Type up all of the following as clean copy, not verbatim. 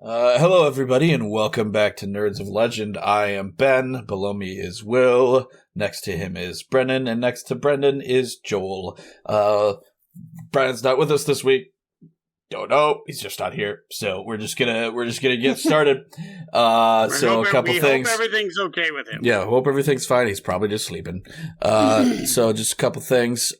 Hello, everybody, and welcome back to Nerds of Legend. I am Ben. Below me is Will. Next to him is Brennan, and next to Brendan is Joel. Brian's not with us this week. Don't know. He's just not here. So we're just gonna get started. So a couple things. Hope everything's okay with him. Yeah, hope everything's fine. He's probably just sleeping. So just a couple things.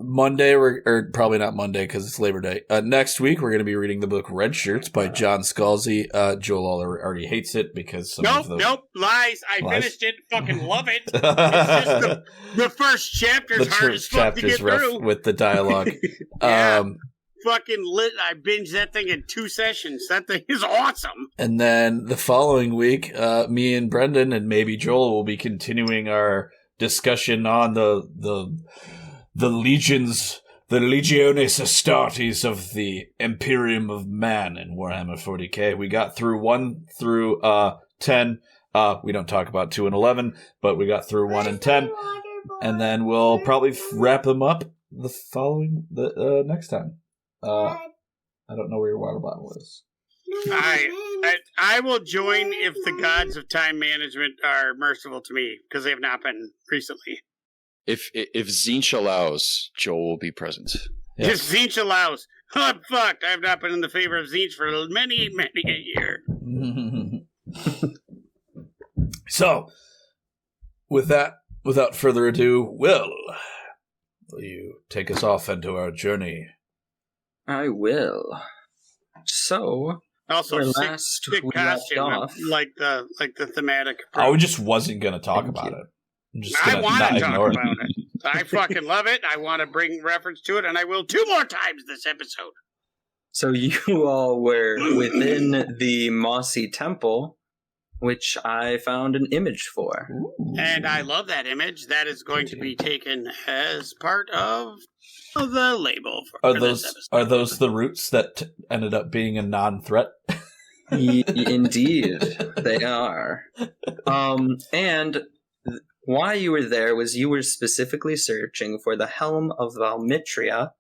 Monday, or probably not Monday because it's Labor Day. Next week, we're going to be reading the book Red Shirts by John Scalzi. Joel already hates it because Nope, lies. I finished it. Fucking love it. It's just the first chapter's hard as fuck to get through. With the dialogue. Yeah. Fucking lit. I binged that thing in 2 sessions. That thing is awesome. And then the following week, me and Brendan and maybe Joel will be continuing our discussion on the legions, the Legiones Astartes of the Imperium of Man in Warhammer 40k. We got through 1 through 10. We don't talk about 2 and 11, but we got through 1 and 10. And then we'll probably wrap them up the next time. I don't know where your water bottle is. I will join if the gods of time management are merciful to me, because they have not been recently. If Zinch allows, Joel will be present. Yeah. Just Zinch allows. I'm fucked. I have not been in the favor of Zinch for many, many a year. So, with that, without further ado, will you take us off into our journey? I will. So, also, last sick we left costume, off, like the thematic. I just wasn't going to talk about it. I want to talk about it. I fucking love it. I want to bring reference to it, and I will 2 more times this episode. So you all were within the Mossy Temple, which I found an image for. Ooh. And I love that image. That is going to be taken as part of the label for this episode. Are those the roots that ended up being a non-threat? Indeed, they are. And why you were there was you were specifically searching for the Helm of Valmitria,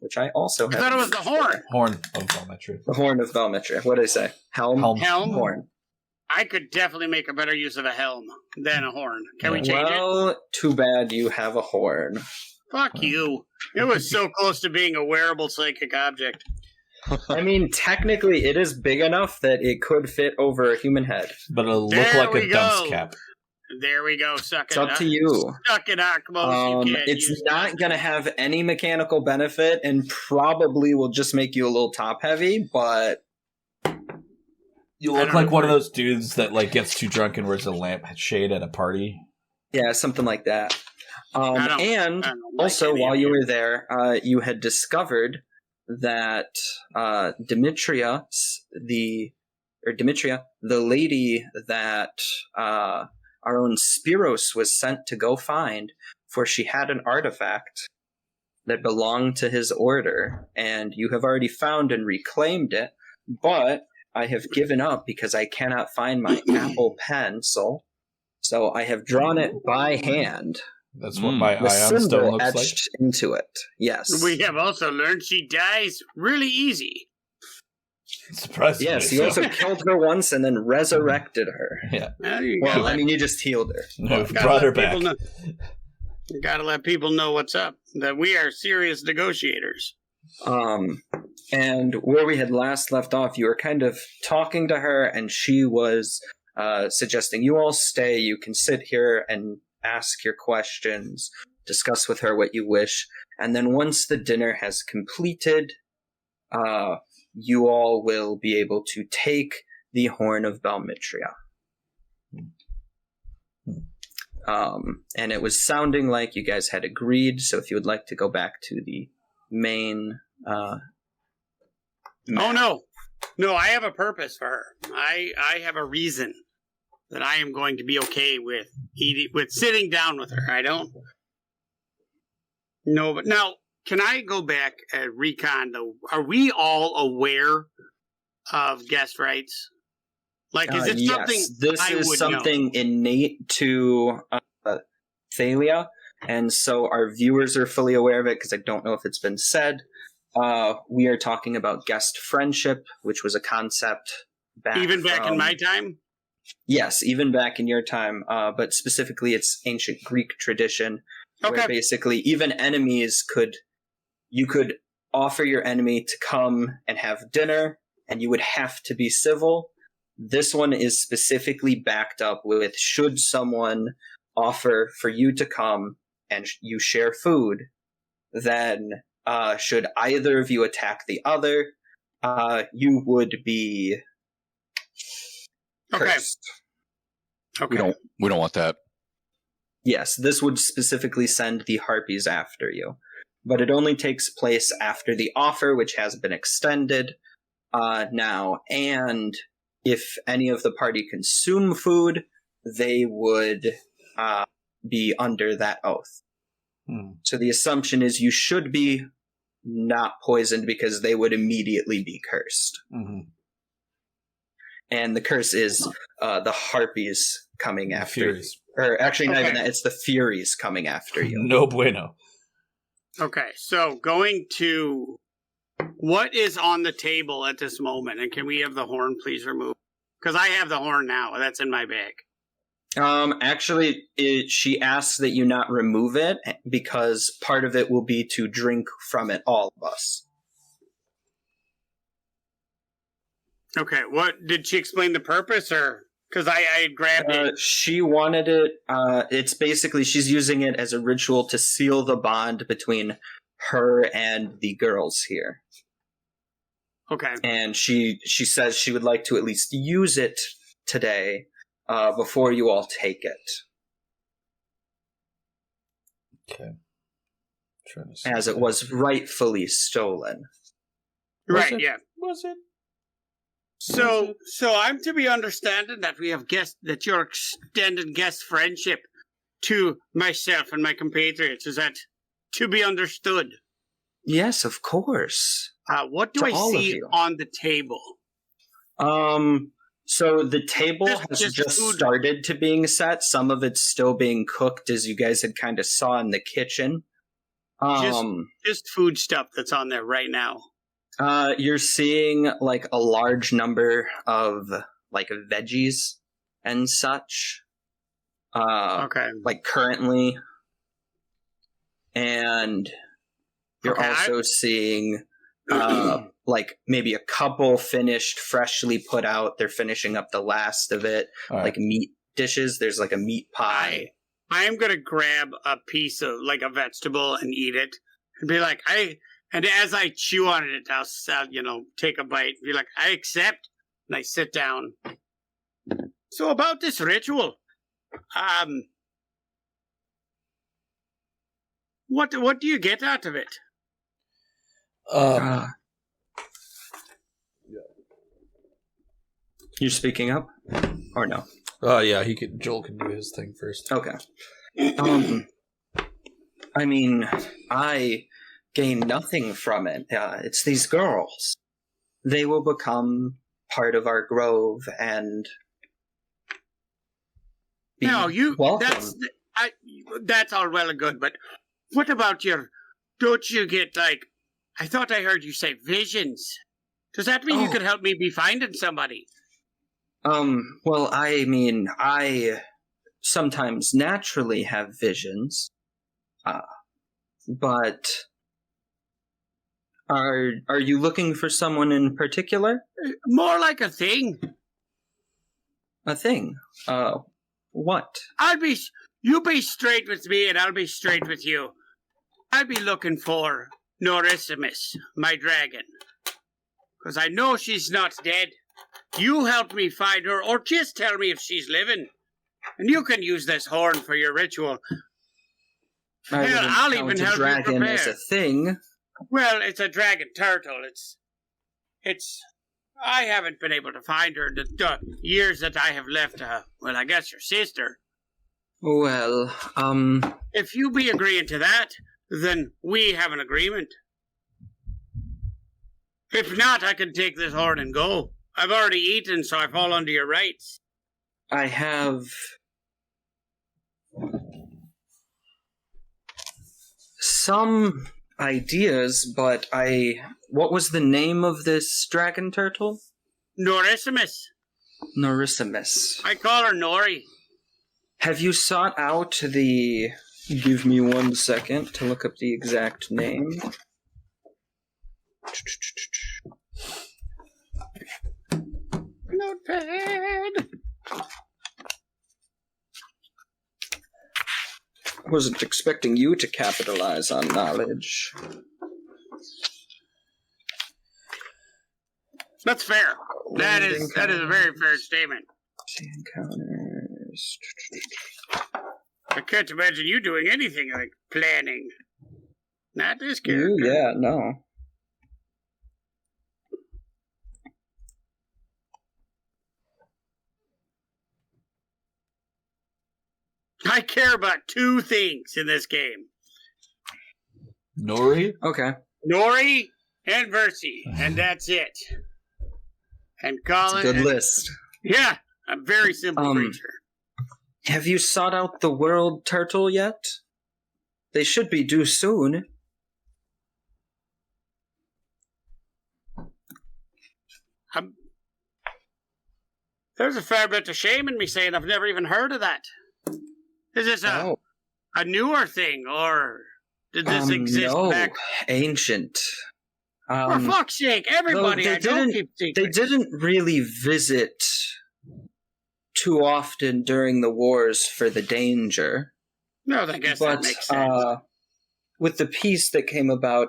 which I also have. I thought it was the horn. Horn of Valmitria. The Horn of Valmitria. What did I say? Helm? Horn. I could definitely make a better use of a helm than a horn. Can we change it? Well, too bad you have a horn. Fuck you. It was so close to being a wearable psychic object. I mean, technically, it is big enough that it could fit over a human head. But it'll look like a dunce cap. There we go. Suck it up. It's up to you. Suck it out. Come on, you can. It's not going to have any mechanical benefit and probably will just make you a little top heavy, but you look like one of those dudes that like gets too drunk and wears a lampshade at a party. Yeah, something like that. And also, while you were there, you had discovered that Demetria, the lady that our own Spiros was sent to go find, for she had an artifact that belonged to his order, and you have already found and reclaimed it, but I have given up because I cannot find my Apple pencil, so I have drawn it by hand. That's what my the ion stone looks etched like? into it, yes. We have also learned she dies really easy. Surprisingly. Yes, you also killed her once and then resurrected her. Yeah. Well, you just healed her. No, brought her back. You gotta let people know what's up. That we are serious negotiators. And where we had last left off, you were kind of talking to her, and she was suggesting you all stay. You can sit here and ask your questions, discuss with her what you wish, and then once the dinner has completed, you all will be able to take the Horn of Valmitria. And it was sounding like you guys had agreed, so if you would like to go back to the main... Oh, no, I have a purpose for her. I have a reason that I am going to be okay with sitting down with her. I don't... No, but now... Can I go back and recon, though? Are we all aware of guest rights? Like, is it something this is something innate to Thalia, and so our viewers are fully aware of it, because I don't know if it's been said. we are talking about guest friendship, which was a concept back in my time? Yes, even back in your time, but specifically it's ancient Greek tradition, where basically even enemies you could offer your enemy to come and have dinner, and you would have to be civil. This one is specifically backed up with, should someone offer for you to come and you share food, then should either of you attack the other, you would be cursed. Okay. We don't want that. Yes, this would specifically send the harpies after you. But it only takes place after the offer, which has been extended now. And if any of the party consume food, they would be under that oath. So the assumption is you should be not poisoned because they would immediately be cursed. And the curse is the harpies coming after you. Or actually, not even that, it's the furies coming after you. No bueno. Okay, so going to what is on the table at this moment, and can we have the horn please removed? Because I have the horn now, that's in my bag. Actually, she asks that you not remove it because part of it will be to drink from it, all of us. Okay, what did she explain the purpose, or because I grabbed it? She wanted it. It's basically she's using it as a ritual to seal the bond between her and the girls here. Okay, and she says she would like to at least use it today before you all take it. Okay. As it was rightfully stolen. Right, yeah. Was it? So I'm to be understanding that we have that you're extending guest friendship to myself and my compatriots. Is that to be understood? Yes, of course. What do I see on the table? So the table has just started to being set. Some of it's still being cooked, as you guys had kind of saw in the kitchen. Just food stuff that's on there right now. You're seeing like a large number of like veggies and such. Okay. Like currently, and you're also seeing like maybe a couple finished, freshly put out. They're finishing up the last of it. Right. Like meat dishes. There's like a meat pie. I am gonna grab a piece of like a vegetable and eat it, and be like, and as I chew on it, I'll take a bite and be like, I accept, and I sit down. So about this ritual, what do you get out of it? You're speaking up, or no? Yeah, Joel can do his thing first. Okay. I mean, I gain nothing from it. It's these girls. They will become part of our grove and be welcome. That's all well and good, but what about don't you get, like, I thought I heard you say visions. Does that mean you could help me be finding somebody? Well, I mean, I sometimes naturally have visions, but are you looking for someone in particular? More like a thing. A thing? What? You be straight with me and I'll be straight with you. I'd be looking for Norisimus, my dragon. Because I know she's not dead. You help me find her, or just tell me if she's living. And you can use this horn for your ritual. I'll even help you prepare. Is a thing. Well, it's a dragon turtle. It's. I haven't been able to find her in the years that I have left her. Well, I guess your sister. Well, if you be agreeing to that, then we have an agreement. If not, I can take this horn and go. I've already eaten, so I fall under your rights. I have some ideas, but what was the name of this dragon turtle? Norissimus. Norissimus. I call her Nori. Have you sought out the... Give me 1 second to look up the exact name. Notepad. Wasn't expecting you to capitalize on knowledge. That's fair. That is a very fair statement. Encounters. I can't imagine you doing anything like planning. Not this character. Ooh, yeah, no. I care about 2 things in this game. Nori? Okay. Nori and Versi, and that's it. And Colin. It's a good list. Yeah, a very simple creature. Have you sought out the world turtle yet? They should be due soon. There's a fair bit of shame in me saying I've never even heard of that. Is this a newer thing, or did this exist back? Ancient. For fuck's sake, everybody I know keeps secrets. They didn't really visit too often during the wars for the danger. No, I guess that makes sense. With the peace that came about,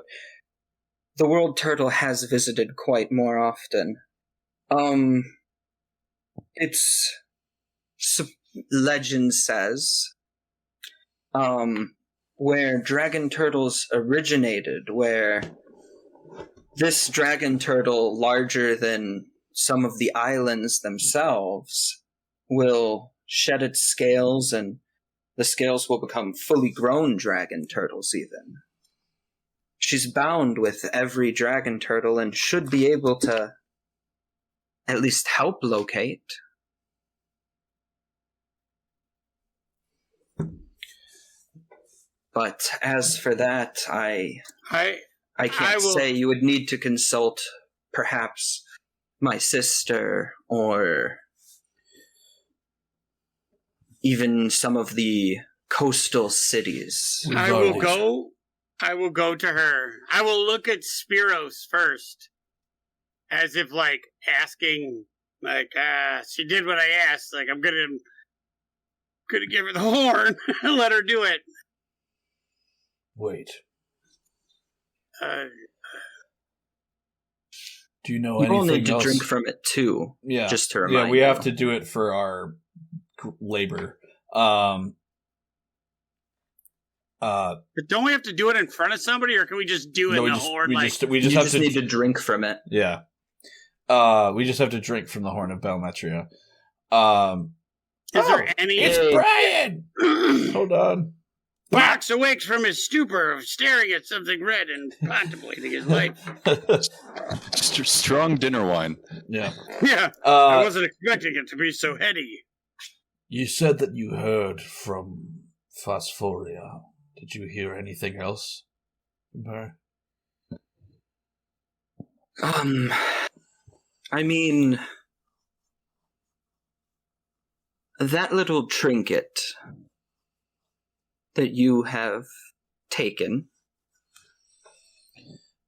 the world turtle has visited quite more often. Legend says, where dragon turtles originated, where this dragon turtle, larger than some of the islands themselves, will shed its scales, and the scales will become fully grown dragon turtles even. She's bound with every dragon turtle and should be able to at least help locate. But as for that, I can't say. You would need to consult perhaps my sister or even some of the coastal cities. I will go to her. I will look at Spiros first, as if like asking, like, she did what I asked. Like, I'm gonna give her the horn and let her do it. Wait. Do you know anything else? We'll need to drink from it too. Yeah. Just to remind we have to do it for our labor. But don't we have to do it in front of somebody, or can we just do it in the horn? We just need to drink from it. Yeah. We just have to drink from the horn of Balmetria. Is there any? It's Brian. Hold on. Box awakes from his stupor of staring at something red and contemplating his life. Strong dinner wine. Yeah. Yeah. I wasn't expecting it to be so heady. You said that you heard from Phosphoria. Did you hear anything else from her? I mean, that little trinket that you have taken.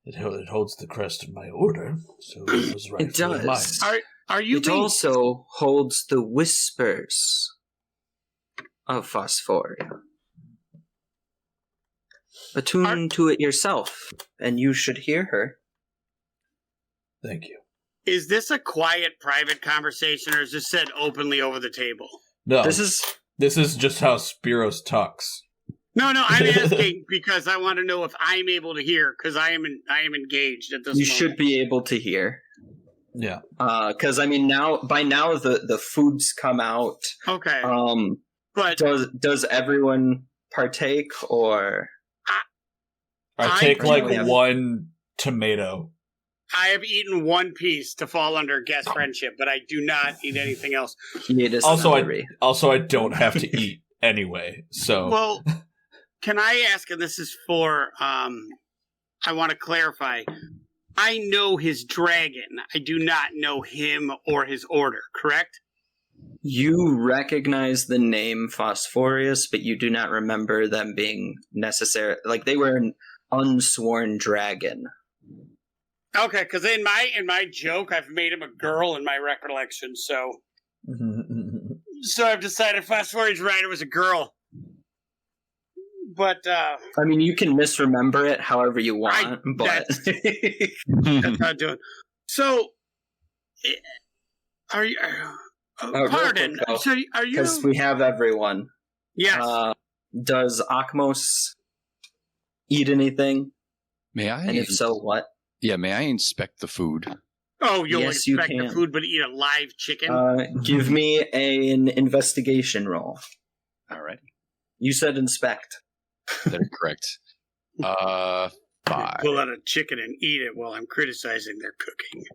It holds the crest of my order, so it was right. It does. Are you? It also holds the whispers of Phosphoria. Attune to it yourself, and you should hear her. Thank you. Is this a quiet, private conversation, or is this said openly over the table? No, this is just how Spiros talks. No, I'm asking because I want to know if I'm able to hear, because I am engaged at this moment. You should be able to hear. Yeah. Because, I mean, by now the food's come out. Okay. But does everyone partake, or? I take one tomato. I have eaten one piece to fall under guest friendship, but I do not eat anything else. Also, I don't have to eat anyway. So, well, can I ask? And this is for I want to clarify. I know his dragon. I do not know him or his order, correct? You recognize the name Phosphorus, but you do not remember them being necessary. Like, they were an unsworn dragon. Okay, because in my joke, I've made him a girl in my recollection, so I've decided Phosphorus Rider was a girl. But I mean, you can misremember it however you want, but that's not doing. So, are you? Pardon. So, are you? Because we have everyone. Yes. Does Akmos eat anything? May I? And if so, what? Yeah, may I inspect the food? Oh, you'll Yes, expect you the can. food, but eat a live chicken. Give me an investigation roll. All right. You said inspect. That is correct. 5. Pull out a chicken and eat it while I'm criticizing their cooking.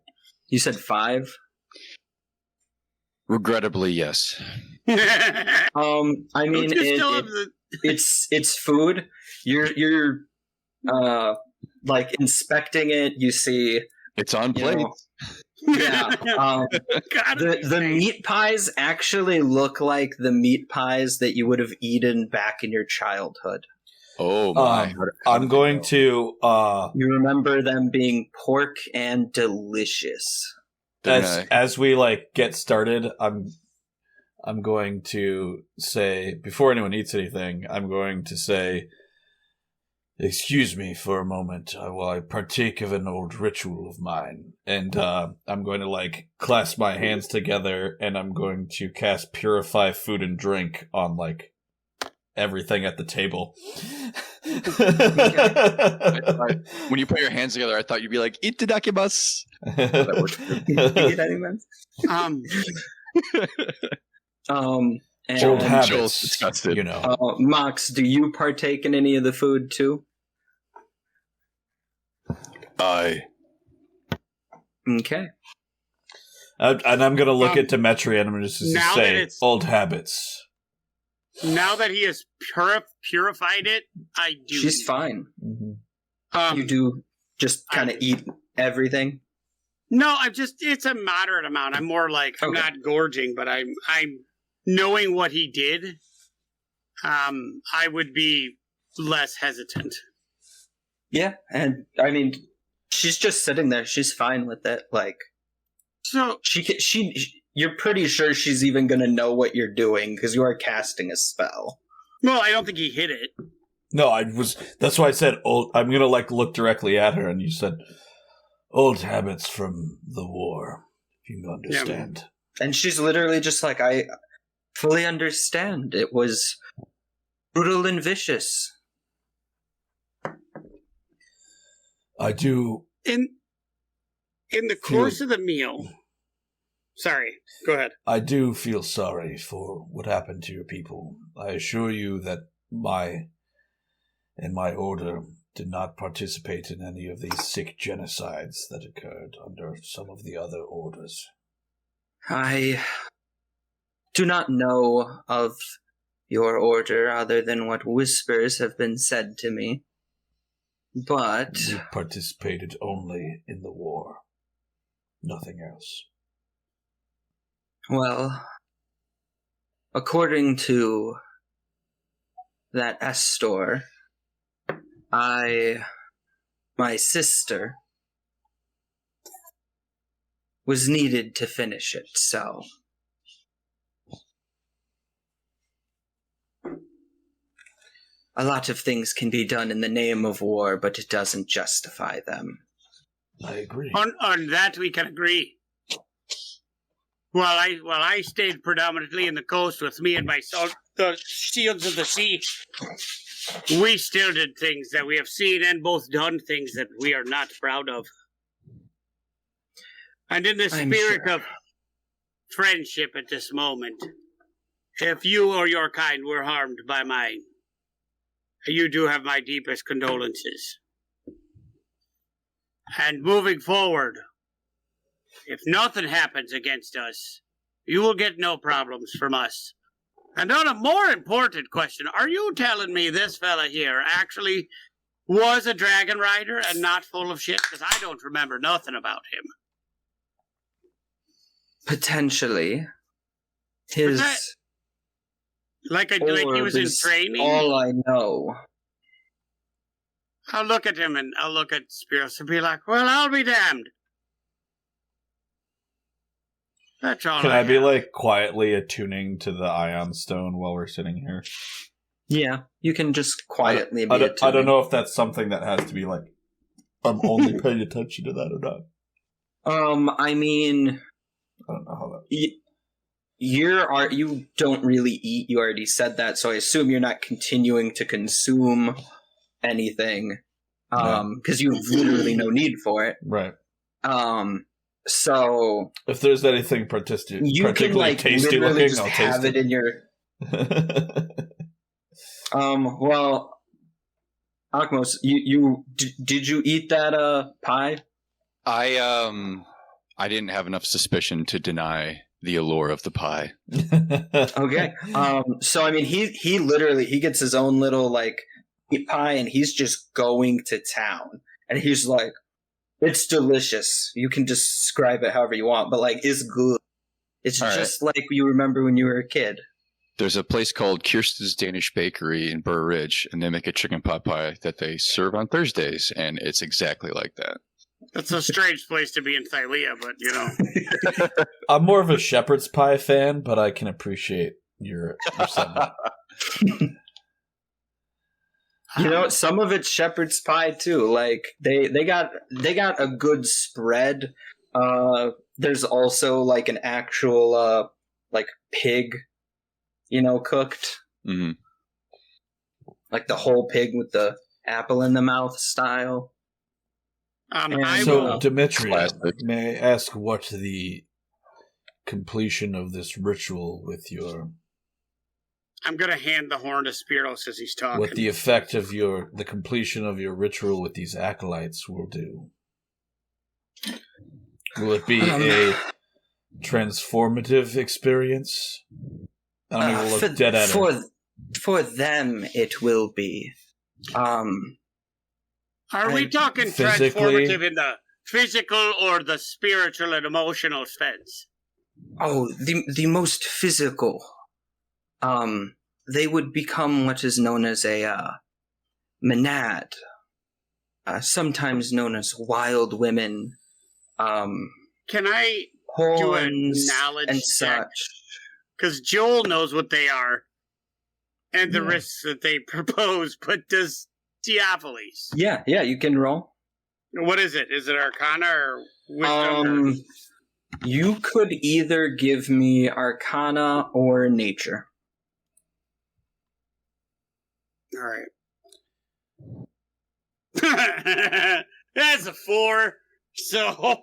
You said 5? Regrettably, yes. I mean, Don't you still have the- it's food. You're like inspecting it. You see, It's on you plate. know, yeah. The meat pies actually look like the meat pies that you would have eaten back in your childhood. Oh my! I'm going to You remember them being pork and delicious. as we get started, I'm going to say, before anyone eats anything, I'm going to say, excuse me for a moment while I partake of an old ritual of mine. And I'm going to clasp my hands together, and I'm going to cast Purify Food and Drink on everything at the table. When you put your hands together, I thought you'd be like, "Itadakimasu." And Old habits, Joel's disgusted. you know. Mox, do you partake in any of the food too? Aye. Okay. And I'm going to look at Demetri, and I'm just going to now say, that it's- old habits. Now that he has purified it, I do. She's fine. Mm-hmm. You do just kind of eat everything? No, it's a moderate amount. I'm more I'm Okay. not gorging, but I'm knowing what he did. I would be less hesitant. Yeah, and I mean, she's just sitting there. She's fine with it. So you're pretty sure she's even going to know what you're doing because you are casting a spell. well, I don't think he hit it. No, that's why I said old. I'm going to look directly at her, and you said, old habits from the war, if you understand. And she's literally just like, I fully understand. It was brutal and vicious. I do. In the course of the meal. Sorry, go ahead. I do feel sorry for what happened to your people. I assure you that my order did not participate in any of these sick genocides that occurred under some of the other orders. I do not know of your order other than what whispers have been said to me. But We participated only in the war. Nothing else. well, according to that Estor, my sister, was needed to finish it, so. A lot of things can be done in the name of war, but it doesn't justify them. I agree. On that we can agree. While I stayed predominantly in the coast with me and the shields of the sea, we still did things that we have seen and both done things that we are not proud of. And in the I'm spirit sure. of friendship at this moment, if you or your kind were harmed by mine, you do have my deepest condolences. And moving forward, if nothing happens against us, you will get no problems from us. And on a more important question, are you telling me this fella here actually was a dragon rider and not full of shit? Because I don't remember nothing about him. Potentially. His Like he was in training? All I know. I'll look at him and I'll look at Spiros and be like, well, I'll be damned. That's all. Can I be like quietly attuning to the ion stone while we're sitting here? Yeah, you can just quietly I don't know if that's something that has to be like, I'm only paying attention to that or not. I mean, I don't know how that. You don't really eat. You already said that, so I assume you're not continuing to consume anything, because you have literally no need for it. Right. So if there's anything particularly tasty looking, just I'll have taste it in your. Well, Akmos, did you eat that pie? I didn't have enough suspicion to deny the allure of the pie. Okay. So I mean, he literally gets his own little like meat pie, and he's just going to town, and he's like, "It's delicious. You can describe it however you want, but like, it's good. It's all just like you remember when you were a kid." There's a place called Kirsten's Danish Bakery in Burr Ridge, and they make a chicken pot pie that they serve on Thursdays, and it's exactly like that. That's a strange place to be in Thylea, but you know. I'm more of a shepherd's pie fan, but I can appreciate your sentiment. You know, some of it's shepherd's pie too. Like they got a good spread. There's also like an actual like pig, cooked. Mm-hmm. Like the whole pig with the apple in the mouth style. Dimitri, may I ask what the completion of this ritual with your... I'm going to hand the horn to Spiros as he's talking. What the effect of the completion of your ritual with these acolytes will do? Will it be a transformative experience? I don't even look dead at it. For them, it will be. Are we talking transformative in the physical or the spiritual and emotional sense? Oh, the most physical. They would become what is known as a monad, sometimes known as wild women. Can I do a knowledge and check? such? Because Joel knows what they are and the risks that they propose, but does Diaphiles? Yeah, you can roll. What is it? Is it Arcana or Wisdom? You could either give me Arcana or Nature. All right. That's a 4. So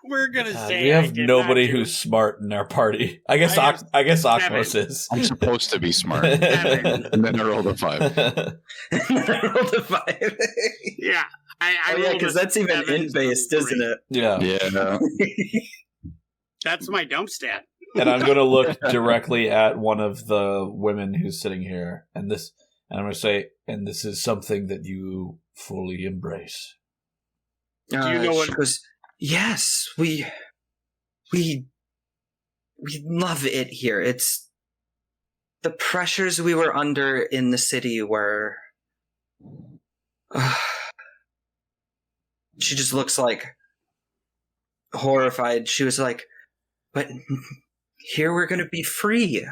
we're gonna say we have nobody who's smart in our party. I guess Akmos is. I'm supposed to be smart, and then I rolled a 5. I rolled a 5. Yeah, because that's even int based, isn't it? Yeah. That's my dump stat. And I'm going to look directly at one of the women who's sitting here, and I'm going to say, and this is something that you fully embrace. Do you know what? She goes, yes, we love it here. It's the pressures we were under in the city were. She just looks like horrified. She was like, "But here we're going to be free."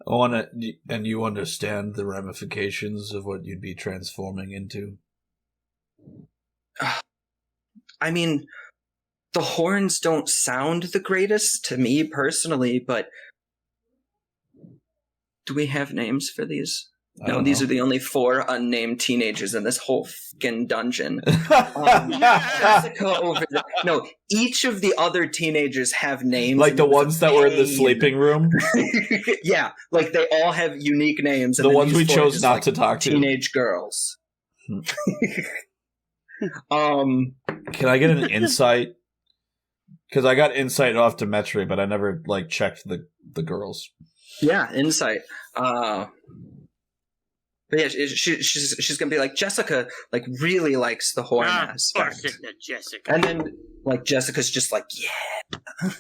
And you understand the ramifications of what you'd be transforming into? I mean, the horns don't sound the greatest to me personally, but do we have names for these? No, these are the only 4 unnamed teenagers in this whole fucking dungeon. No, each of the other teenagers have names. Like the ones that were in the sleeping room? Yeah, like they all have unique names. And the ones we chose not to talk to. Teenage girls. Can I get an insight? Because I got insight off Dimitri, but I never checked the girls. Yeah, insight. But yeah, she's gonna be like, Jessica like really likes the horn Of aspect. course it's not Jessica. And then like Jessica's just like, yeah.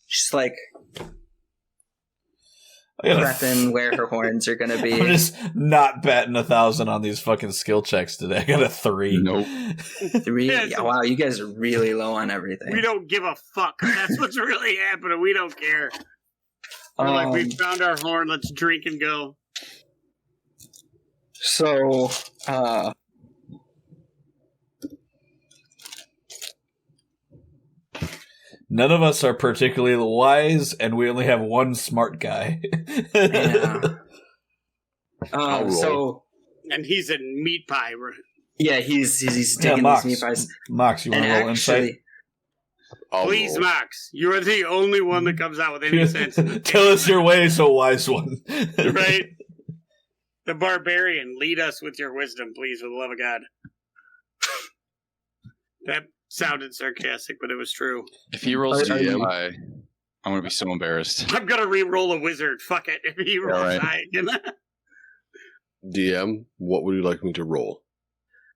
She's like prepping where her horns are gonna be. I'm just not batting 1,000 on these fucking skill checks today. I got a 3. Nope. 3. Yeah, Yeah, wow, you guys are really low on everything. We don't give a fuck. That's what's really happening. We don't care. We're like, we found our horn. Let's drink and go. So, none of us are particularly wise, and we only have one smart guy. yeah. And he's in meat pie. Yeah, he's digging these meat pies. Mox, you want to roll insight? Please, Max. You are the only one that comes out with any sense. Tell us your ways, O wise one. Right? The barbarian, lead us with your wisdom, please, for the love of God. That sounded sarcastic, but it was true. If he rolls too high, I'm going to be so embarrassed. I'm going to re-roll a wizard. Fuck it. If he rolls high. DM, what would you like me to roll?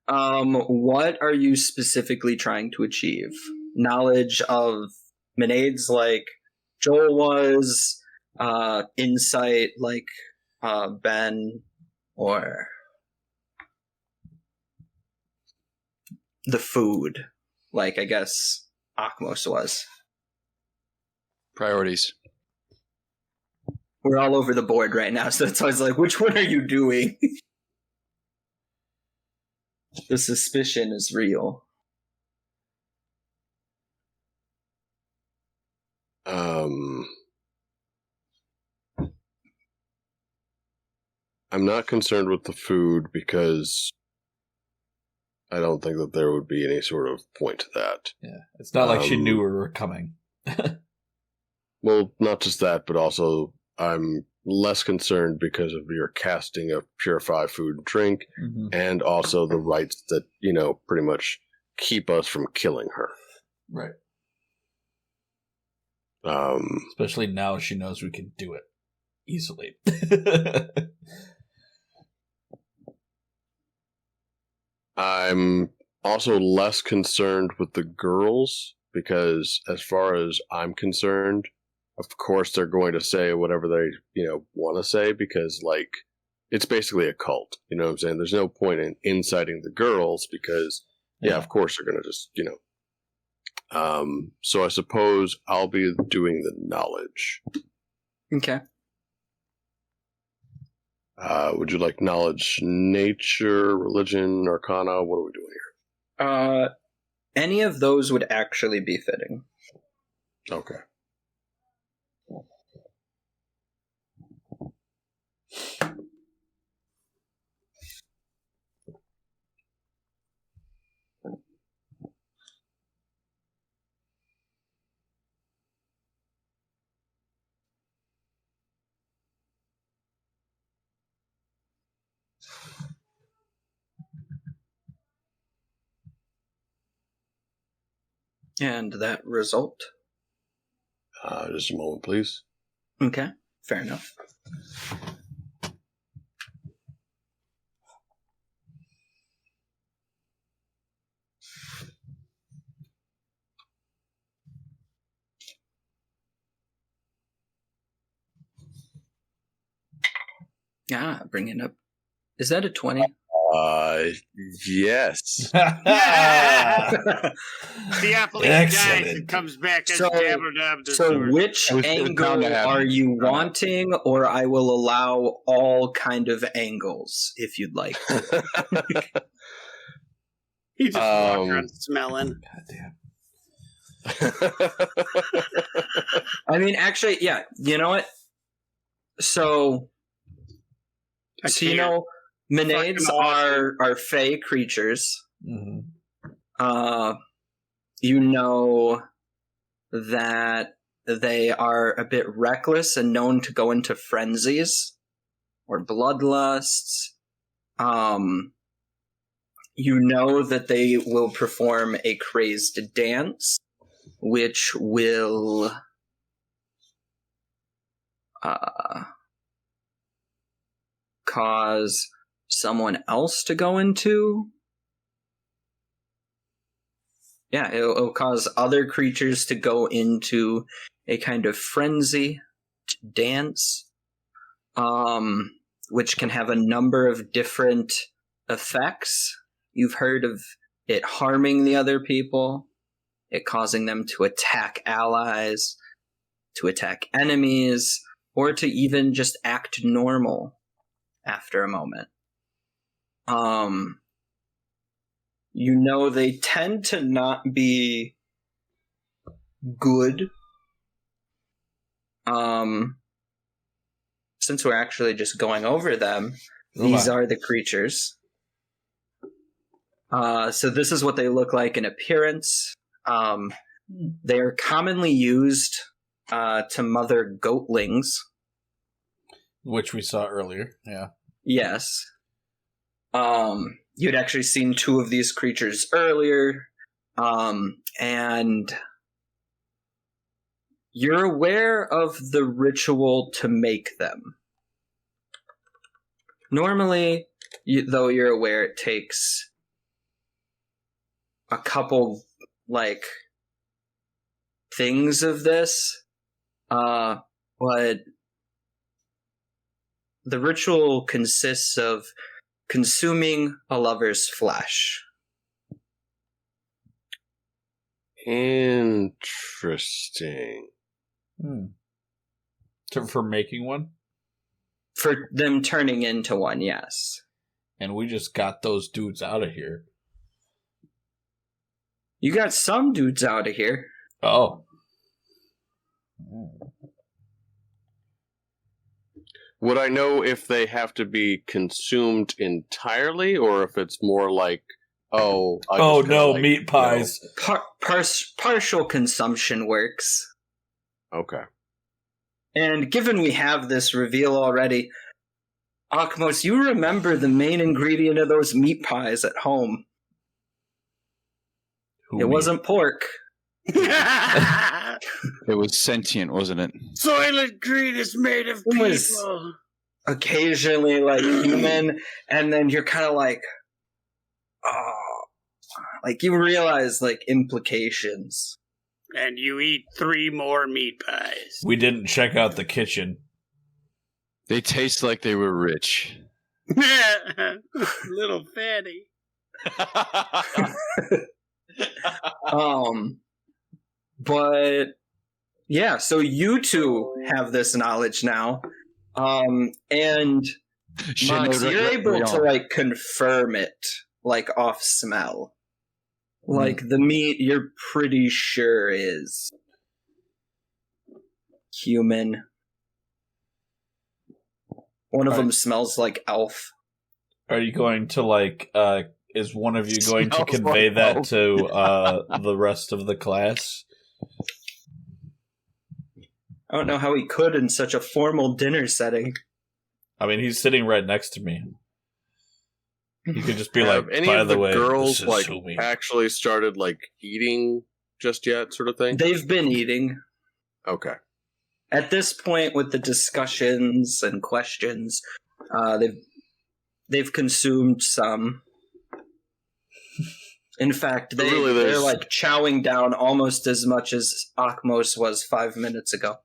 What are you specifically trying to achieve? Knowledge of Menades like Joel was, insight like Ben, or the food like I guess Akmos was. Priorities. We're all over the board right now, so it's always like, which one are you doing? The suspicion is real. I'm not concerned with the food because I don't think that there would be any sort of point to that. Yeah, it's not like she knew we were coming. Well, not just that, but also I'm less concerned because of your casting of purify food and drink, and also the rights that, pretty much keep us from killing her. Right. Especially now she knows we can do it easily. I'm also less concerned with the girls because, as far as I'm concerned, of course they're going to say whatever they, want to say because, it's basically a cult. You know what I'm saying? There's no point in inciting the girls because, of course they're going to just, So I suppose I'll be doing the knowledge. Okay. Would you like knowledge, nature, religion, arcana? What are we doing here? Any of those would actually be fitting. Okay. And that result? Just a moment, please. Okay, fair enough. Bringing up. Is that a 20? Yes. The athlete dies and comes back as Dabberdab. So which angle are you wanting, or I will allow all kind of angles, if you'd like. He just walked around smelling. Goddamn. I mean, actually, yeah, you know what? So Menades are fey creatures. You know that they are a bit reckless and known to go into frenzies or bloodlusts. You know that they will perform a crazed dance, which will cause someone else to go into. Yeah, it'll cause other creatures to go into a kind of frenzy, to dance, which can have a number of different effects. You've heard of it harming the other people, it causing them to attack allies, to attack enemies, or to even just act normal after a moment. You know, they tend to not be good. Since we're actually just going over them, these are the creatures. So this is what they look like in appearance. They are commonly used to mother goatlings. Which we saw earlier, yeah. Yes. You'd actually seen 2 of these creatures earlier, and you're aware of the ritual to make them. Normally, though you're aware it takes a couple, things of this, but the ritual consists of consuming a lover's flesh. Interesting. For making one? For them turning into one, yes. And we just got those dudes out of here. You got some dudes out of here. Oh. Would I know if they have to be consumed entirely, or if it's more like, meat pies. Partial consumption works. Okay. And given we have this reveal already, Akmos, you remember the main ingredient of those meat pies at home. It wasn't pork. It was sentient, wasn't it? Soylent Green is made of people. Was occasionally human, and then you're kind of you realize implications. And you eat 3 more meat pies. We didn't check out the kitchen. They taste like they were rich. Little fatty. But yeah, so you 2 have this knowledge now. And Mox, you're able to confirm it off smell. The meat you're pretty sure is human. One of them smells like elf. Are you going to is one of you going to convey that to the rest of the class? I don't know how he could in such a formal dinner setting. I mean, he's sitting right next to me. He could just be any by of the way, girls actually started eating just yet, sort of thing? They've been eating. Okay. At this point, with the discussions and questions, they've consumed some. In fact, they're chowing down almost as much as Akmos was 5 minutes ago.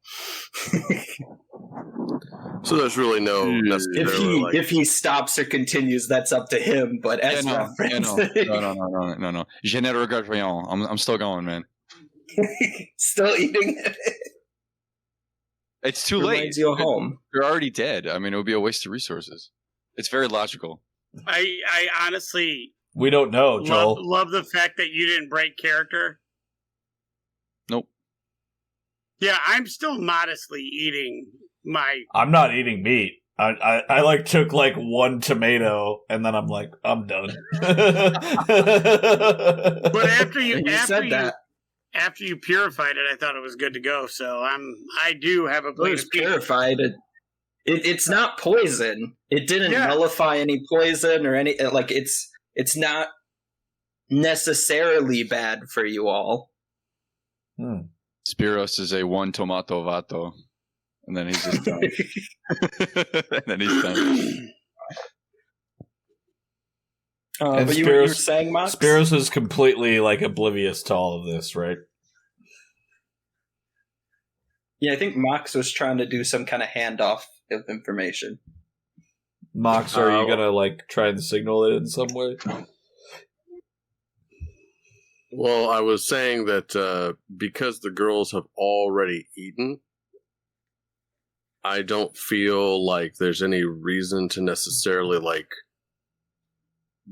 So there's really no necessarily if he stops or continues, that's up to him. But as no. Je ne regrette rien. I'm still going, man. Still eating it. It's too late. Reminds you of home. You're already dead. I mean, it would be a waste of resources. It's very logical. I honestly... We don't know, Joel. Love the fact that you didn't break character. Nope. Yeah, I'm still modestly eating my... I'm not eating meat. I took 1 tomato and then I'm done. But after you purified it, I thought it was good to go. So I do have a plate of purified. It's not poison. It didn't nullify any poison or any it's not necessarily bad for you all. Spiros is a 1 tomato vato. And then he's just done. And then he's done. And but you were saying, Max? Spiros is completely like oblivious to all of this, right? Yeah, I think Mox was trying to do some kind of handoff of information. Mox, are you gonna like try and signal it in some way? Well, I was saying that because the girls have already eaten, I don't feel like there's any reason to necessarily like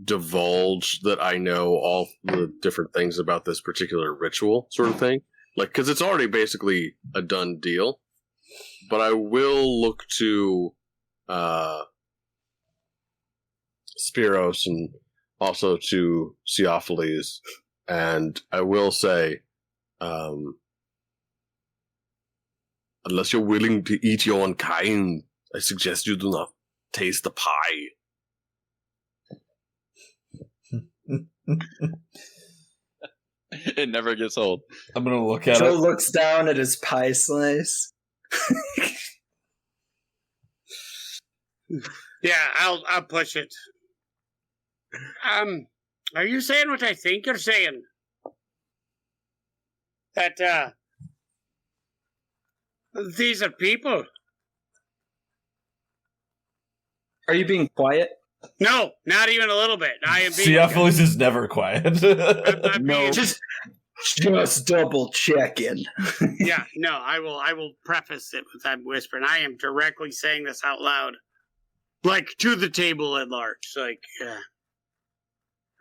divulge that I know all the different things about this particular ritual sort of thing. Like, because it's already basically a done deal. But I will look to Spiros and also to Theophiles, and I will say, unless you're willing to eat your own kind, I suggest you do not taste the pie. It never gets old. I'm gonna look at Joe it. looks down at his pie slice. Yeah, I'll push it. Are you saying what I think you're saying? That these are people? Are you being quiet? No, not even a little bit. I am being. Theophiles is never quiet. I'm No, being- just double checking. Yeah, no, I will preface it with that whispering. I am directly saying this out loud. Like, to the table at large. Like,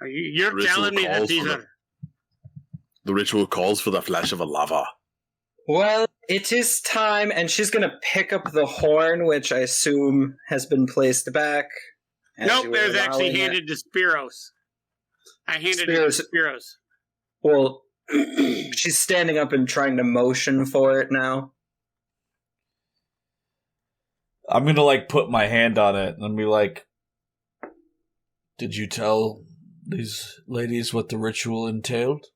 you're Ritual telling me that calls these for are... The ritual calls for the flash of a lava. Well, it is time, and she's going to pick up the horn, which I assume has been placed back. Nope, it was actually handed to Spiros. I handed it to Spiros. Well, she's standing up and trying to motion for it now. I'm gonna like put my hand on it and be like, "Did you tell these ladies what the ritual entailed?"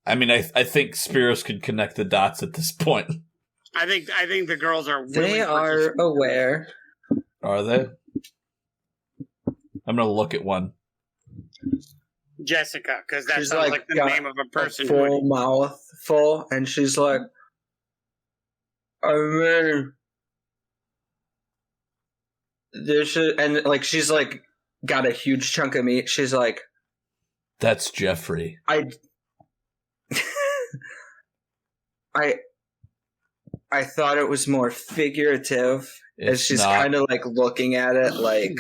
I mean, I think Spiros could connect the dots at this point. I think the girls are. They are aware. Are they? I'm gonna look at one. Jessica, because that She's sounds like the got name of a person. Full mouth full, and she's like, I mean, this is, and like she's like got a huge chunk of meat. She's like, That's Jeffrey. I thought it was more figurative. As she's not. kind of like looking at it, like,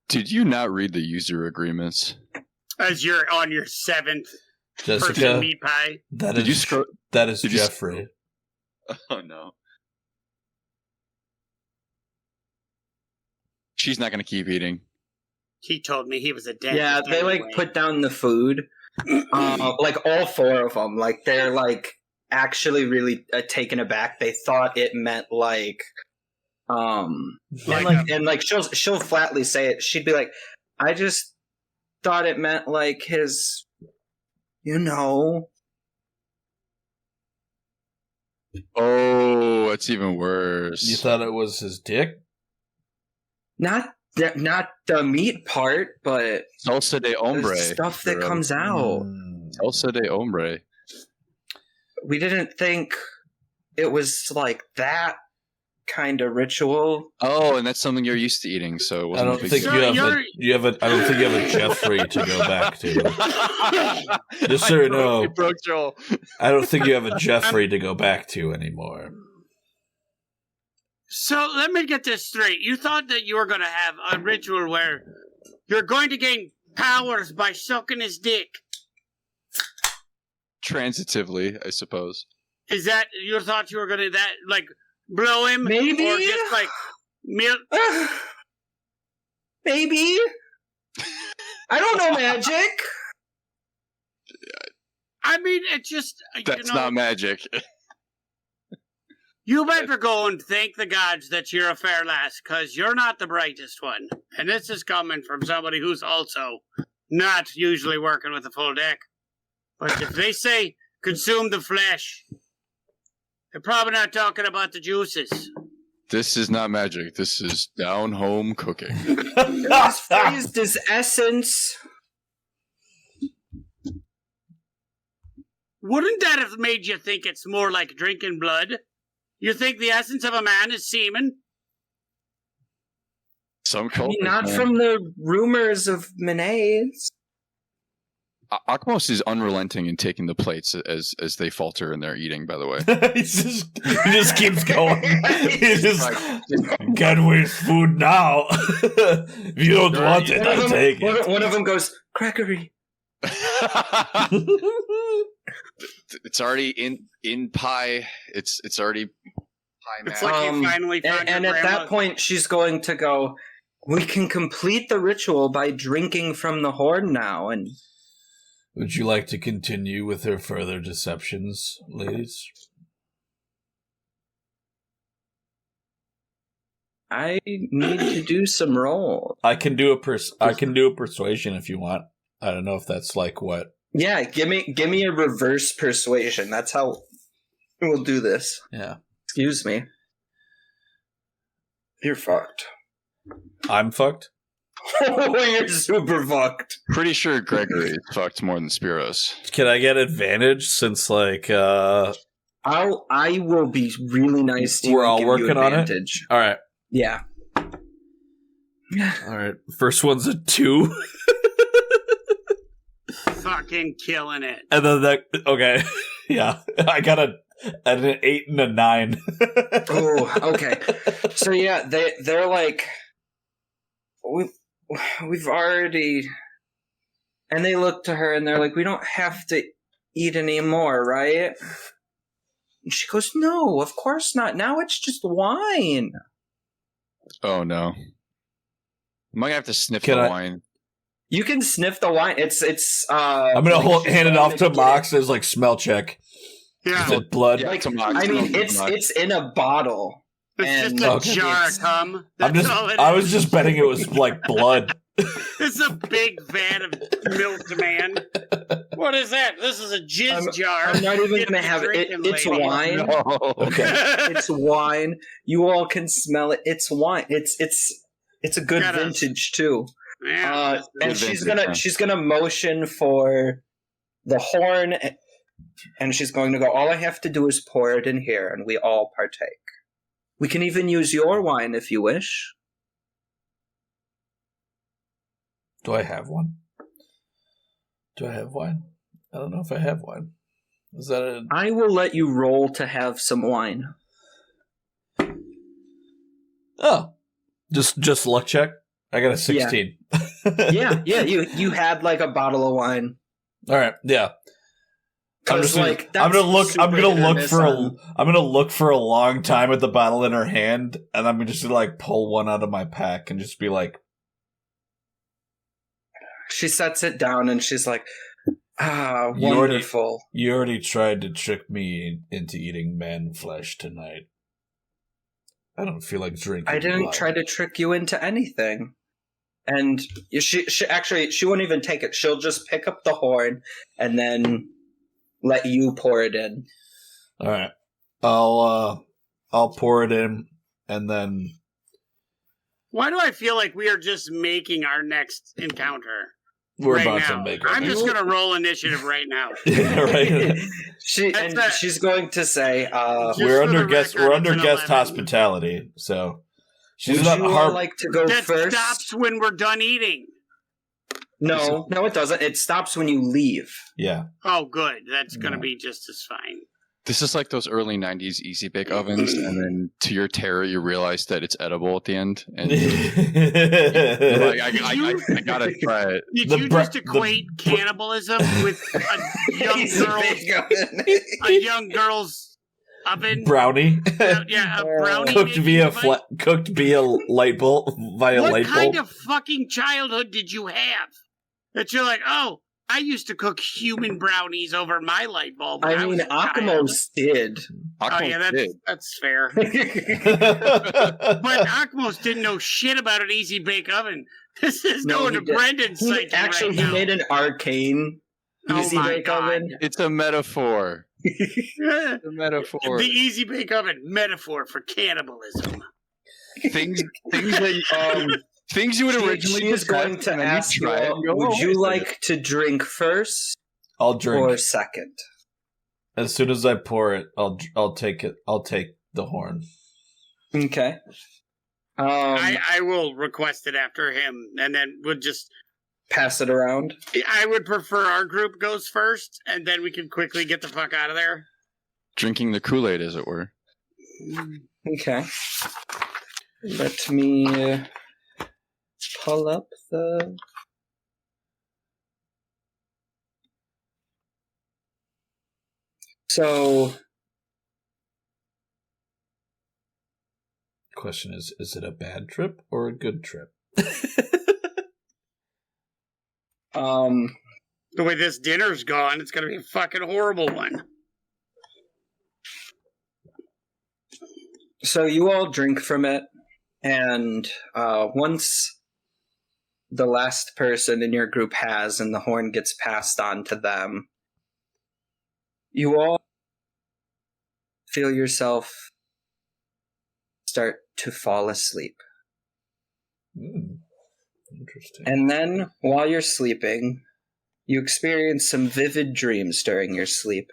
Did you not read the user agreements? As you're on your 7th person Jessica. meat pie. That Did is you scroll? that is Did you Jeffrey. Oh no. She's not going to keep eating. He told me he was a dentist. yeah, they like anyway. put down the food, like all 4 of them. Like they're like actually really taken aback. They thought it meant like, and she'll flatly say it. She'd be like, I just thought it meant like his, you know. Oh, it's even worse. You thought it was his dick? Not the meat part, but Salsa de hombre. the stuff that comes out. Salsa de hombre. We didn't think it was like that kind of ritual. Oh, and that's something you're used to eating, so it I wasn't don't a big think deal. you So have I don't think you have a Jeffrey to go back to. Just so you know, You broke Joel. I don't think you have a Jeffrey to go back to anymore. So let me get this straight. You thought that you were going to have a ritual where you're going to gain powers by sucking his dick. Transitively, I suppose. Is that your thought you were going to that like blow him? Maybe. Or just like milk? Maybe. I don't know magic. I mean, it just That's not magic. You better go and thank the gods that you're a fair lass, because you're not the brightest one. And this is coming from somebody who's also not usually working with a full deck. But if they say consume the flesh, they're probably not talking about the juices. This is not magic. This is down home cooking. This phrased as essence. Wouldn't that have made you think it's more like drinking blood? You think the essence of a man is semen? Some I cultures, mean, not man. from the rumors of Mayonnaise. Akmos is unrelenting in taking the plates as they falter in their eating, by the way. he just keeps going. He's just can't waste food now. If you don't want it, I'll take it. One of them goes, Crackery. It's already in pie. It's already pie It's mash. like you finally found and your at grandma. that point, she's going to go, we can complete the ritual by drinking from the horn now. And Would you like to continue with her further deceptions, ladies? I need to do some rolls. I can do a persuasion if you want. I don't know if that's like what. Yeah, give me a reverse persuasion. That's how we'll do this. Yeah. Excuse me. You're fucked. I'm fucked? You're super fucked. Pretty sure Gregory is fucked more than Spiros. Can I get advantage since like I will be really nice to you. We're all and give you working on it? advantage. Alright. Yeah. Alright. First one's a 2. Fucking killing it. And then okay. Yeah. I got an 8 and a 9. Oh, okay. So yeah, they're like, we've already, and they look to her and they're like, we don't have to eat anymore, right? And she goes, no, of course not. Now it's just wine. Oh no. Am I gonna have to sniff Can the I- wine? You can sniff the wine. It's I'm gonna hand it off to Mox as like smell check. Yeah. Is it blood? Yeah, Like, to Mox. I mean, To it's Mox. in a bottle. It's And- just a Okay. jar of It's- cum. I That's all it was is. just betting it was like blood. It's a big vat of milk, man. What is that? This is a jizz jar. I'm not even Get gonna the have it. drinking It's lady. wine. No. Okay. It's wine. You all can smell it. It's wine. It's a good Gotta- vintage too. Yeah. And Good she's vintage, gonna huh? she's gonna motion for the horn, and she's going to go. All I have to do is pour it in here, and we all partake. We can even use your wine if you wish. Do I have one? Do I have wine? I don't know if I have wine. Is that a... I will let you roll to have some wine. Oh. Just luck check? I got a 16. Yeah. You had like a bottle of wine. Alright, yeah. I'm 'Cause, just gonna, like, I'm that's gonna look. I'm super gonna look hit or for a. miss I'm gonna look for a long time at the bottle in her hand, and I'm just gonna like pull one out of my pack and just be like, She sets it down and she's like, "Ah, You already- wonderful." "You already tried to trick me into eating man flesh tonight. I don't feel like drinking. I didn't blood." try to trick you into anything. And she won't even take it. She'll just pick up the horn and then let you pour it in. All right, I'll pour it in, and then Why do I feel like we are just making our next encounter? we're right about now. to make. I'm just gonna roll initiative right now. yeah, right. She's going to say, Just We're for under the guest. record, We're under it's an guest 11. hospitality, so she's "Would not you all hard. like to go That first?" stops when we're done eating. No, it doesn't. It stops when you leave. Yeah, Oh, good. That's gonna No. be just as fine. This is like those early 90s Easy Bake ovens, and then to your terror, you realize that it's edible at the end. And you're like, I gotta try it. Did The you bre- just the equate bre- cannibalism with a young girl's oven? brownie. Yeah, a brownie. cooked making via device? cooked via light bulb via What light kind bulb. of fucking childhood did you have that you're like, oh, I used to cook human brownies over my light bulb. when I mean, was a child." Akmos did. Oh Akmos yeah, did. that's fair. But Akmos didn't know shit about an easy bake oven. This is No, going he to did. Brendan's psyche Actually, right he now. made an arcane Oh easy my bake God. oven. It's a metaphor. Yeah. It's a metaphor. The easy bake oven metaphor for cannibalism. things that things you would originally she is going to ask you, would you like to drink first I'll drink. or second? As soon as I pour it, I'll take it. I'll take the horn. Okay. I will request it after him, and then we'll just pass it around. I would prefer our group goes first, and then we can quickly get the fuck out of there. Drinking the Kool-Aid, as it were. Okay. Let me pull up the... So... Question is it a bad trip or a good trip? The way this dinner's gone, it's gonna be a fucking horrible one. So you all drink from it, and once the last person in your group has, and the horn gets passed on to them, you all feel yourself start to fall asleep. Interesting. And then, while you're sleeping, you experience some vivid dreams during your sleep.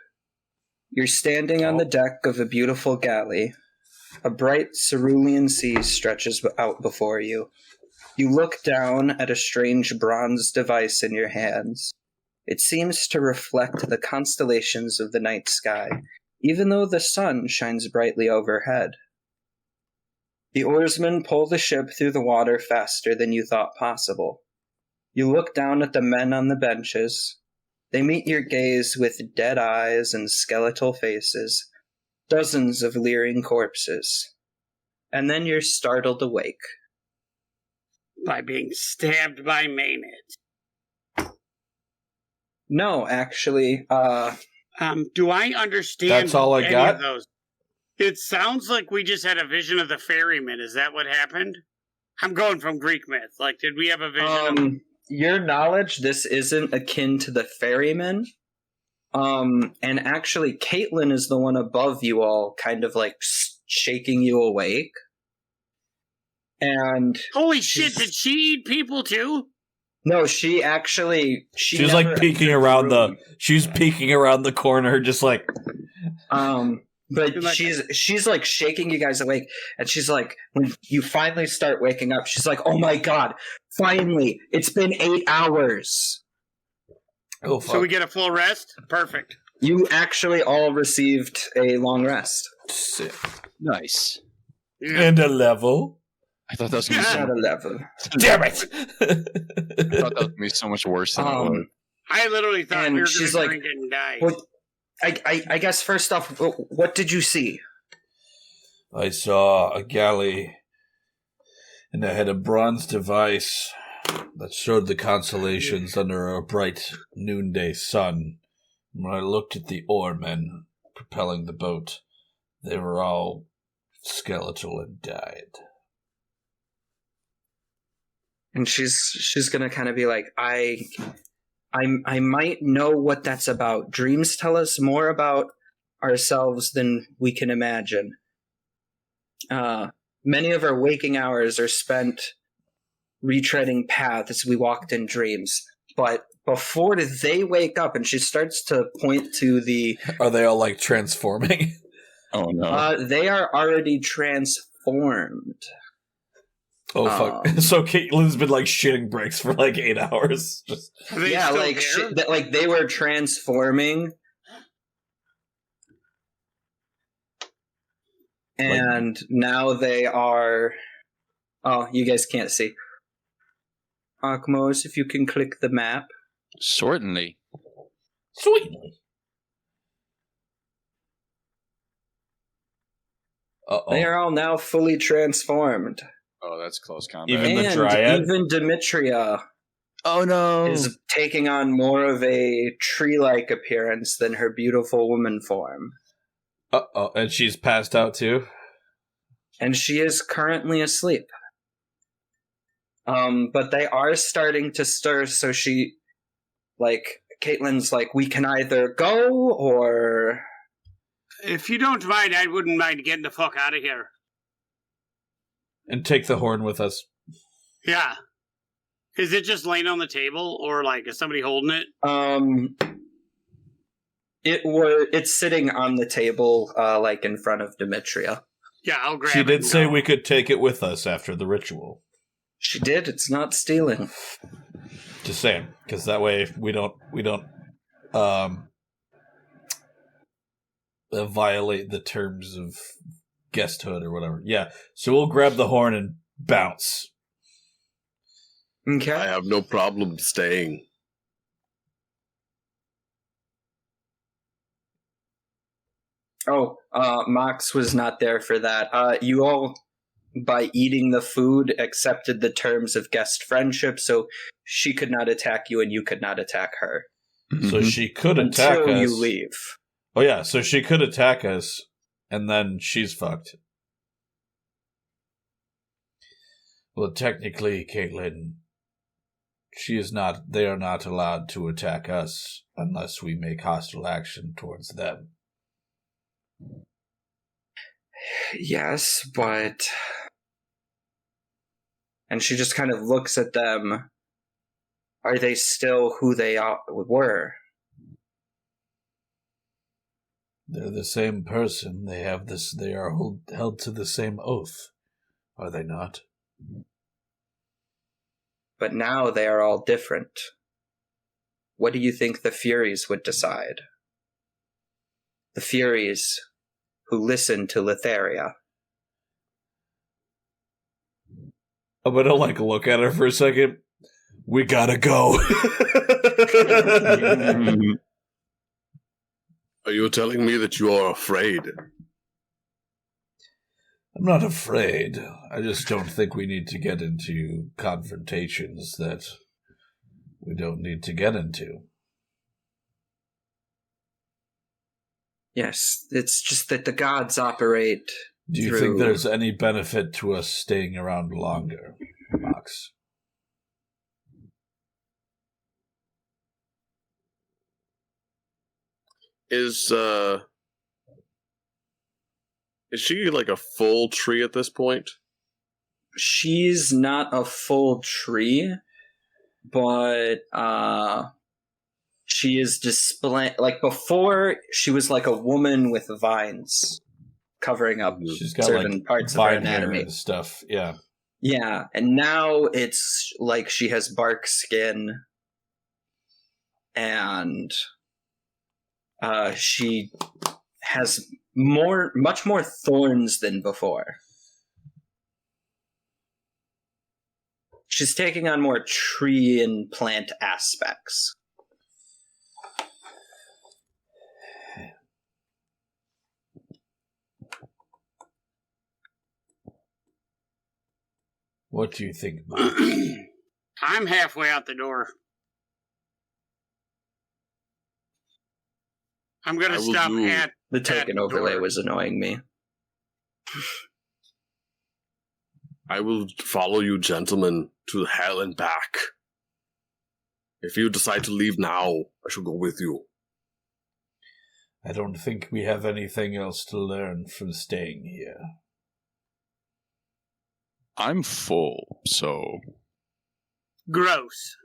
You're standing on the deck of a beautiful galley. A bright cerulean sea stretches out before you. You look down at a strange bronze device in your hands. It seems to reflect the constellations of the night sky, even though the sun shines brightly overhead. The oarsmen pull the ship through the water faster than you thought possible. You look down at the men on the benches. They meet your gaze with dead eyes and skeletal faces, dozens of leering corpses. And then you're startled awake. By being stabbed by Maynard. No, actually, do I understand That's all I any got? of those? It sounds like we just had a vision of the ferryman. Is that what happened? I'm going from Greek myth. Like, did we have a vision of... Your knowledge, this isn't akin to the ferryman. And actually, Caitlin is the one above you all, kind of like shaking you awake. And holy shit, did she eat people too? No, she actually... She's like peeking around she's peeking around the corner, just like... But she's like shaking you guys awake, and she's like, when you finally start waking up, she's like, "Oh my god, finally! It's been 8 hours." Oh, fuck. So we get a full rest? Perfect. You actually all received a long rest. Sick. Nice. Yeah. And a level. I thought that was going to be Not a level. Damn it! I thought that was going to be so much worse than it was. I literally thought And we were she's going to like, drink and die. Well, I guess first off, what did you see? I saw a galley, and I had a bronze device that showed the constellations under a bright noonday sun. When I looked at the oarmen propelling the boat, they were all skeletal and died. And she's gonna kind of be like, I might know what that's about. Dreams tell us more about ourselves than we can imagine. Many of our waking hours are spent retreading paths we walked in dreams. But before they wake up, and she starts to point to the... Are they all, like, transforming? Oh, no. They are already transformed. Oh, fuck. So Caitlin's been, like, shitting bricks for, like, 8 hours. Just... Yeah, like they were transforming. And now they are... Oh, you guys can't see. Akmos, if you can click the map. Certainly. Sweetly. Uh-oh. They are all now fully transformed. Oh, that's close combat. Even the and Dryad? even Demetria Oh, no. is taking on more of a tree-like appearance than her beautiful woman form. Uh-oh, and she's passed out too? And she is currently asleep. But they are starting to stir, so she, like, Caitlin's like, we can either go, or... If you don't mind, I wouldn't mind getting the fuck out of here. And take the horn with us. Yeah. Is it just laying on the table, or like is somebody holding it? It's sitting on the table, like in front of Demetria. Yeah, I'll grab it. She did say we could take it with us after the ritual. She did. It's not stealing. Just saying, because that way we don't violate the terms of guesthood or whatever. Yeah, so we'll grab the horn and bounce. Okay. I have no problem staying. Oh, Mox was not there for that. You all, by eating the food, accepted the terms of guest friendship, so she could not attack you and you could not attack her. So she could attack until us. you leave. Oh yeah, so she could attack us, and then she's fucked. Well, technically, Caitlin, they are not allowed to attack us unless we make hostile action towards them. Yes, but... And she just kind of looks at them. Are they still who they were? They're the same person. They are held to the same oath. Are they not? But now they are all different. What do you think the Furies would decide? The Furies who listen to Letharia. I'm gonna look at her for a second. We gotta go. Are you telling me that you are afraid? I'm not afraid. I just don't think we need to get into confrontations that we don't need to get into. Yes, it's just that the gods operate. Do you think there's any benefit to us staying around longer, Mox? Is she like a full tree at this point? She's not a full tree, but she is displaying, like before she was like a woman with vines covering up She's got certain parts of her anatomy and stuff. Yeah. Yeah, and now it's like she has bark skin and she has much more thorns than before. She's taking on more tree and plant aspects. What do you think, Mox? I'm halfway out the door. I'm going to stop at the token overlay was annoying me. I will follow you, gentlemen, to hell and back. If you decide to leave now, I shall go with you. I don't think we have anything else to learn from staying here. I'm full, so... Gross.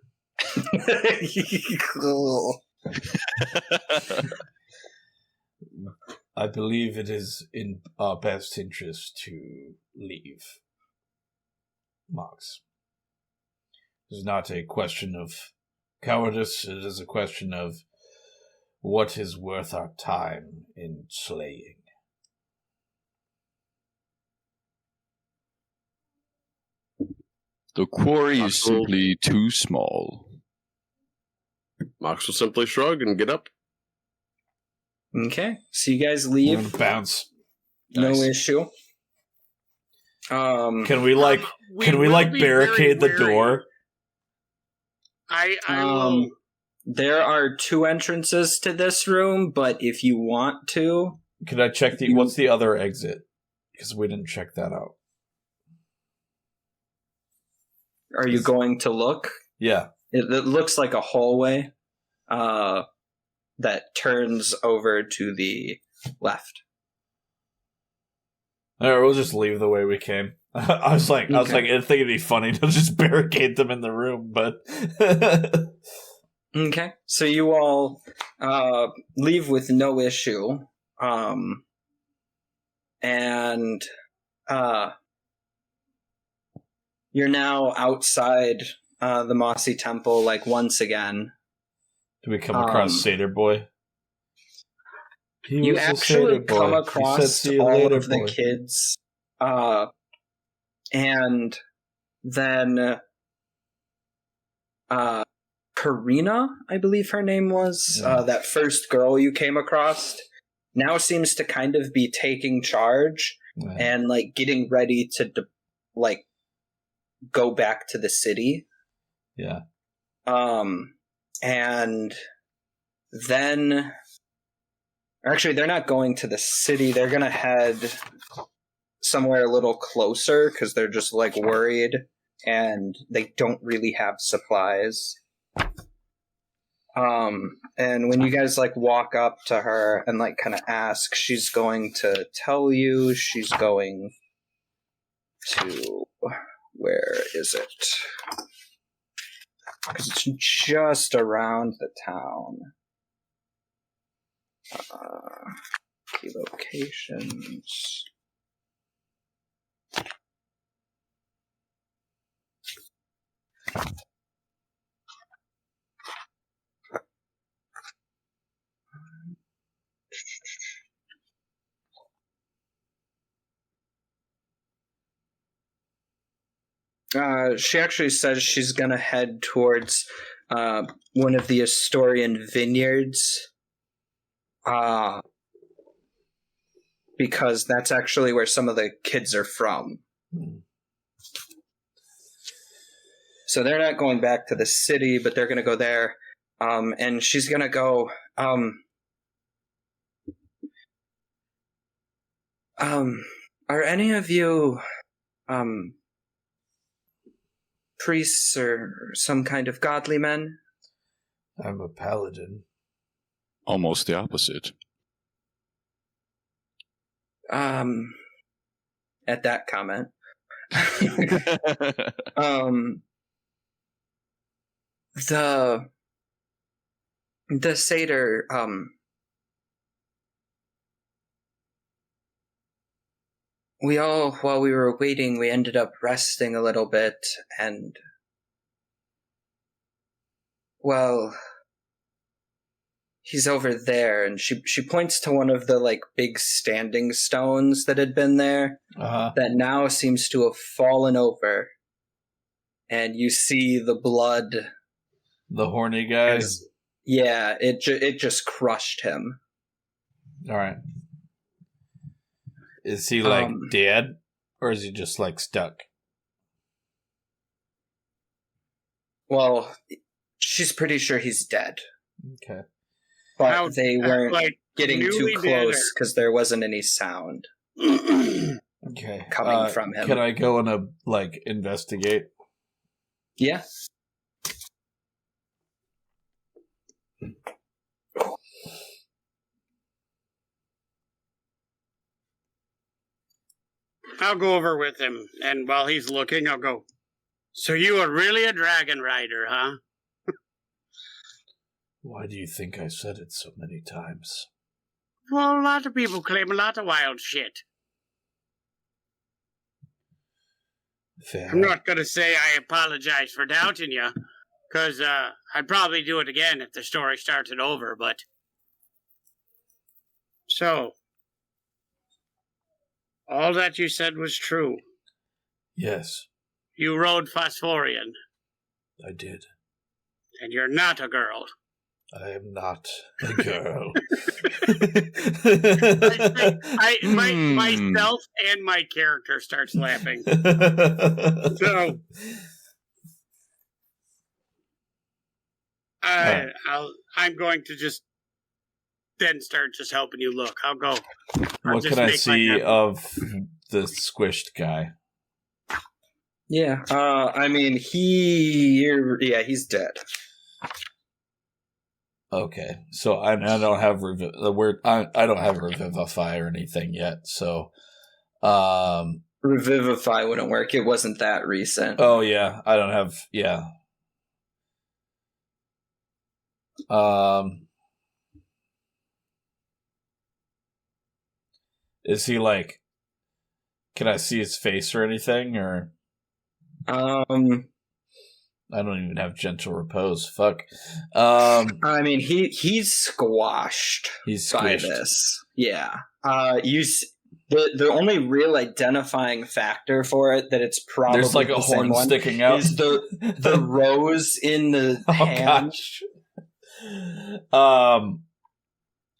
Cool. I believe it is in our best interest to leave, Mox. It is not a question of cowardice, it is a question of what is worth our time in slaying. The quarry is simply too small. Mox will simply shrug and get up. Okay, so you guys leave. Bounce. No Nice. issue. Can we will be barricade very the door? I will. There are 2 entrances to this room, but if you want to... Can I check what's the other exit? Because we didn't check that out. Are you going to look? Yeah. It looks like a hallway that turns over to the left. Alright, we'll just leave the way we came. I was like, I think it'd be funny to just barricade them in the room, but Okay, so you all leave with no issue, and you're now outside the Mossy Temple, like, once again. do we come across Satyr Boy? You actually come across all of the kids, and then Karina, I believe her name was, that first girl you came across, now seems to kind of be taking charge and, like, getting ready to, like, go back to the city. Yeah. And then... Actually, they're not going to the city. They're going to head somewhere a little closer because they're just, like, worried and they don't really have supplies. And when you guys, like, walk up to her and, like, kind of ask, she's going to tell you. She's going to... Where is it? Because it's just around the town. Key locations. She actually says she's gonna head towards one of the Astorian vineyards. Because that's actually where some of the kids are from. So they're not going back to the city, but they're going to go there. And she's going to go... are any of you priests or some kind of godly men? I'm a paladin. Almost the opposite. At that comment. The satyr, we all, while we were waiting, we ended up resting a little bit, and, well, he's over there, and she points to one of the, like, big standing stones that had been there, that now seems to have fallen over, and you see the blood. The horny guy? Yeah, it just crushed him. Alright. Is he, like, dead? Or is he just, like, stuck? Well, she's pretty sure he's dead. Okay. But they weren't getting too close because there wasn't any sound okay. coming from him. Can I go and, like, investigate? Yeah. I'll go over with him, and while he's looking, I'll go, so you are really a dragon rider, huh? Why do you think I said it so many times? Well, a lot of people claim a lot of wild shit. Fair. I'm not going to say I apologize for doubting you, because I'd probably do it again if the story started over, but... So, all that you said was true. Yes. You rode Phosphorian. I did. And you're not a girl. I am not a girl. Myself and my character starts laughing. So, I'm going to just then start just helping you look. I'll go. What can I see of the squished guy? Yeah, I mean, he's dead. Okay, so I don't have I don't have Revivify or anything yet. So, Revivify wouldn't work. It wasn't that recent. Oh yeah, I don't have. Yeah. Is he like? Can I see his face or anything? Or I don't even have gentle repose. Fuck. I mean, he's squashed. He's by squished. this. Yeah. The only real identifying factor for it that it's probably There's like a the same horn one sticking out. is the rose in the Oh hand. gosh. I'm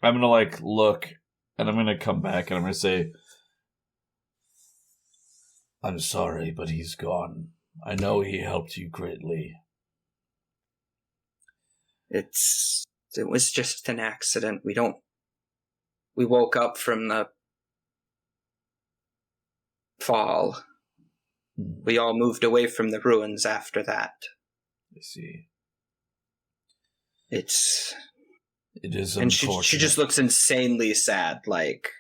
gonna like look, and I'm gonna come back, and I'm gonna say, "I'm sorry, but he's gone. I know he helped you greatly." It was just an accident. We woke up from the fall. We all moved away from the ruins after that. I see. It is and she just looks insanely sad, like,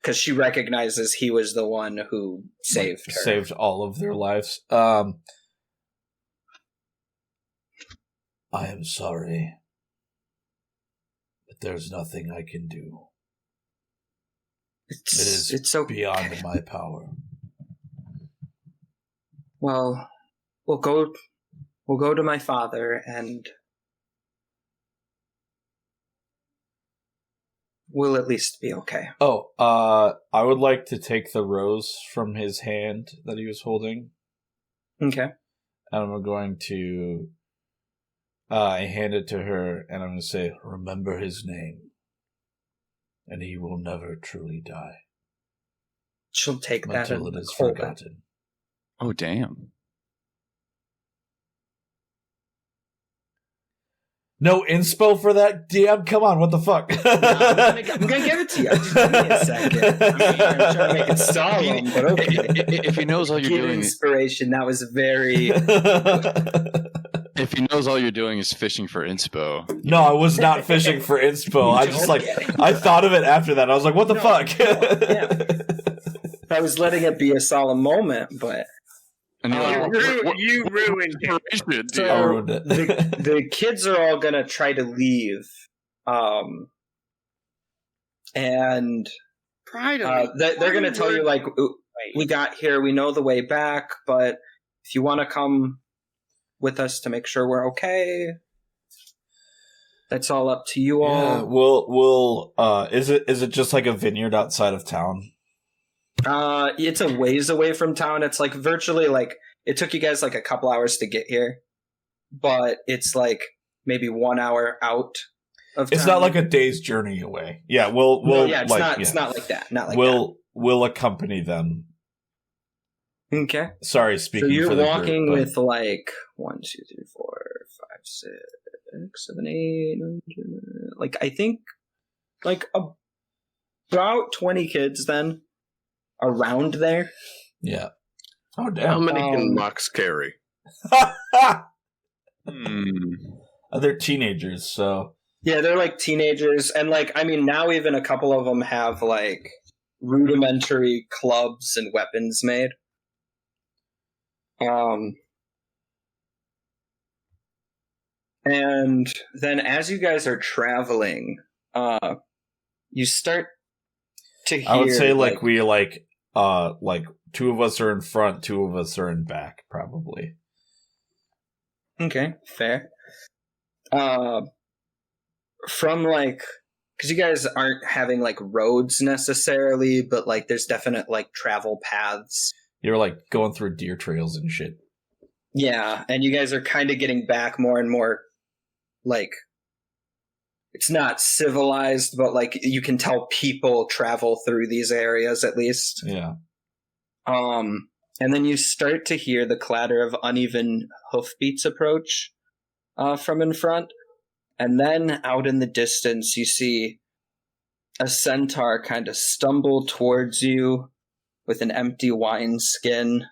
because she recognizes he was the one who saved her. Saved all of their lives. I am sorry, but there's nothing I can do. It's okay. beyond my power. Well, we'll go to my father and we'll at least be okay. Oh, I would like to take the rose from his hand that he was holding. Okay. And I'm going to hand it to her, and I'm going to say, remember his name, and he will never truly die. She'll take that until and it is hold forgotten. Oh, damn. No inspo for that, DM? Come on, what the fuck? I'm gonna give it to you. Just give me a second. I'm trying to make it solemn, but okay. If he knows all you're doing, inspiration. That was very. If he knows all you're doing is fishing for inspo. No, I was not fishing for inspo. I just I thought of it after that. I was like, what the fuck? I was letting it be a solemn moment, but. And You ruined it. So the kids are all gonna try to leave, and they're gonna tell you like, we got here, we know the way back, but if you want to come with us to make sure we're okay, that's all up to you all. Yeah, we'll is it just like a vineyard outside of town? It's a ways away from town. It's like virtually like it took you guys like a couple hours to get here, but it's like maybe 1 hour out of town. It's not like a day's journey away. Yeah, we'll it's not like that. Not like that. We'll accompany them. Okay. Sorry, speaking so you're for the walking group, with like 1, 2, 3, 4, 5, 6, 7, 8, 9, 10, like I think like about 20 kids then around there. Yeah. Oh damn! How many can Mox carry? They're teenagers, so yeah, they're like teenagers, and like I mean, now even a couple of them have like rudimentary clubs and weapons made. And then as you guys are traveling, you start to hear. I would say like we like 2 of us are in front, 2 of us are in back, probably. Okay, fair. From like, because you guys aren't having like roads necessarily, but like there's definite like travel paths. You're like going through deer trails and shit. Yeah, and you guys are kind of getting back more and more like, it's not civilized, but like you can tell people travel through these areas at least. Yeah. And then you start to hear the clatter of uneven hoofbeats approach from in front. And then out in the distance, you see a centaur kind of stumble towards you with an empty wineskin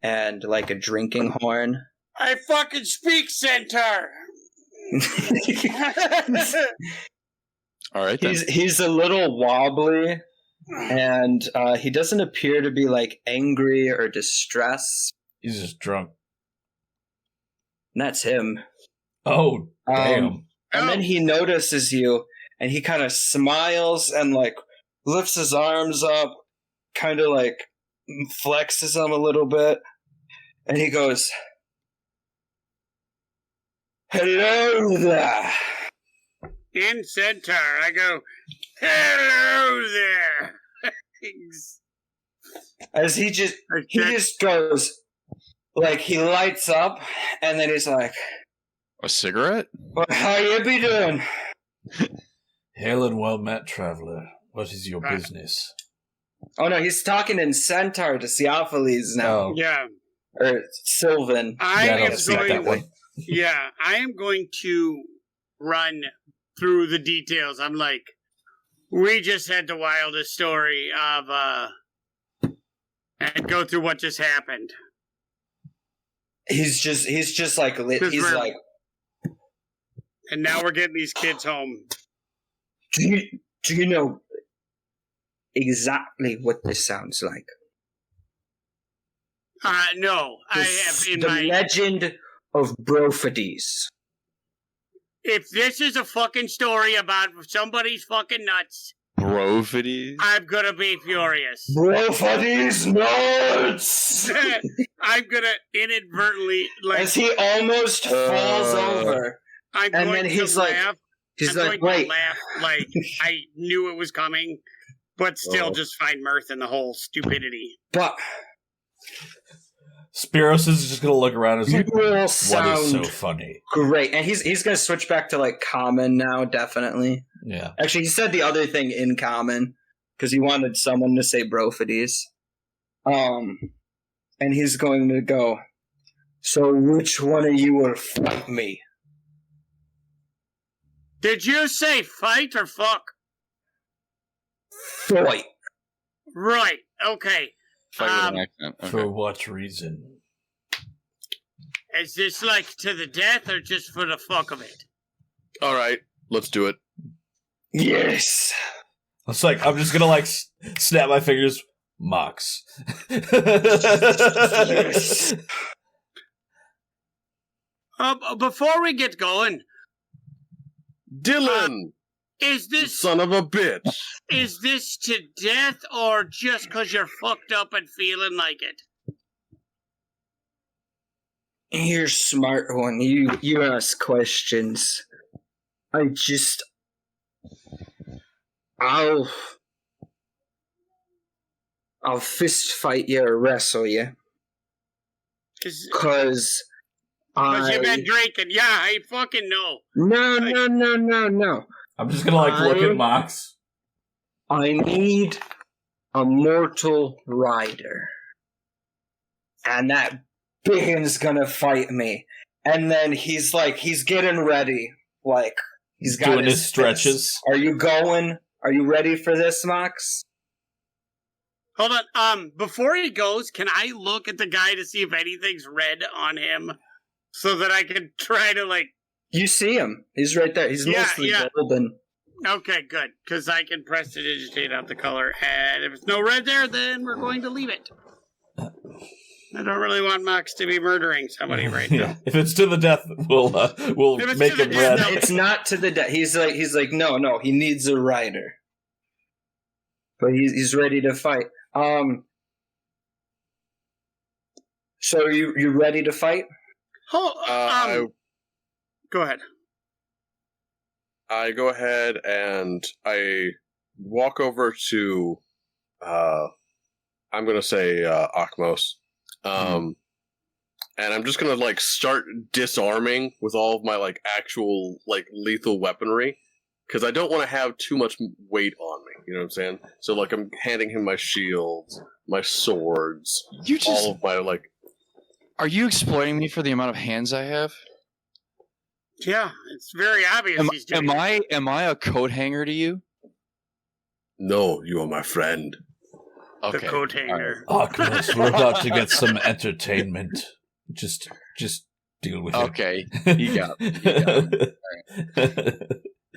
and like a drinking horn. I fucking speak centaur. All right, then. He's a little wobbly, And he doesn't appear to be like angry or distressed. He's just drunk. And that's him. Oh, damn. And then he notices you, and he kind of smiles and like lifts his arms up, kind of like flexes them a little bit, and he goes, "Hello there." In Centaur, I go, "Hello there." As he just goes, like he lights up, and then he's like, A cigarette? "Well, how you be doing?" Hail and well met, traveler. What is your business? Oh no, he's talking in Centaur to Theophiles now, Oh, Yeah, or Sylvan. I yeah, I am don't speak that going. way. Yeah, I am going to run through the details. I'm like, we just had the wildest story of, and go through what just happened. He's just like he's like, And now we're getting these kids home. do you know exactly what this sounds like? No, I have in The my. legend of Brofades. If this is a fucking story about somebody's fucking nuts, Brofades? I'm gonna be furious. Brofades nuts! I'm gonna inadvertently As he almost falls over. I'm and going then to he's like, laugh. He's I'm like, going wait. to laugh like I knew it was coming, but still just find mirth in the whole stupidity. But Spiros is just going to look around and is you like, will what is so sound funny? great. And he's going to switch back to like common now, definitely. Yeah. Actually, he said the other thing in common because he wanted someone to say Brofades. And he's going to go, so which one of you will fight me? Did you say fight or fuck? Fight. Right. Okay. Fight with an accent. Okay. For what reason? Is this like to the death or just for the fuck of it? All right, let's do it. Yes. It's like, I'm just going to like snap my fingers. Mox. Yes. Before we get going, Dylan, is you this son of a bitch. is this to death or just because you're fucked up and feeling like it? You're a smart one. You ask questions. I'll fist fight you or wrestle you. Because you've been drinking. Yeah, I fucking know. No. I'm just going to like look at Mox. I need a mortal rider. And that Biggins gonna fight me. And then he's getting ready. Like, he's got doing his stretches. Are you going? Are you ready for this, Mox? Hold on. Before he goes, can I look at the guy to see if anything's red on him so that I can try to, like... You see him. He's right there. He's mostly golden. Okay, good. Because I can prestidigitate out the color. And if there's no red there, then we're going to leave it. I don't really want Mox to be murdering somebody right now. If it's to the death, we'll make him red. No. It's not to the death. He's like, no. He needs a rider. But he's ready to fight. So you ready to fight? Go ahead. I go ahead and I walk over to, I'm going to say Akmos. And I'm just going to like start disarming with all of my like actual like lethal weaponry. Because I don't want to have too much weight on me. You know what I'm saying? So like I'm handing him my shields, my swords, all of my like... Are you exploiting me for the amount of hands I have? Yeah, it's very obvious he's doing it. Am I a coat hanger to you? No, you are my friend. The Okay. coat hanger. Akmos, we're about to get some entertainment. Just deal with it. Okay. You got it.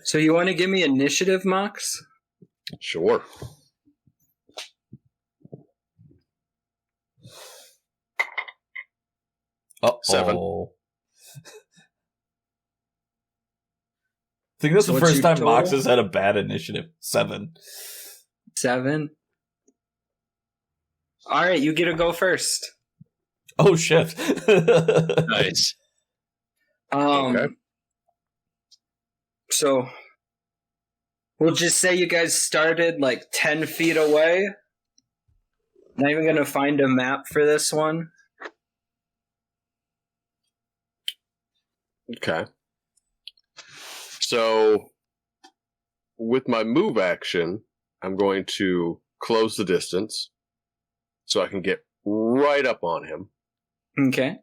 So you want to give me initiative, Mox? Sure. Uh-oh. 7. I think that's So the what's first your time Mox total? has had a bad initiative. 7. 7. All right, you get to go first. Oh, shit. Nice. Okay. So we'll just say you guys started like 10 feet away. Not even going to find a map for this one. Okay. So, with my move action, I'm going to close the distance so I can get right up on him. Okay.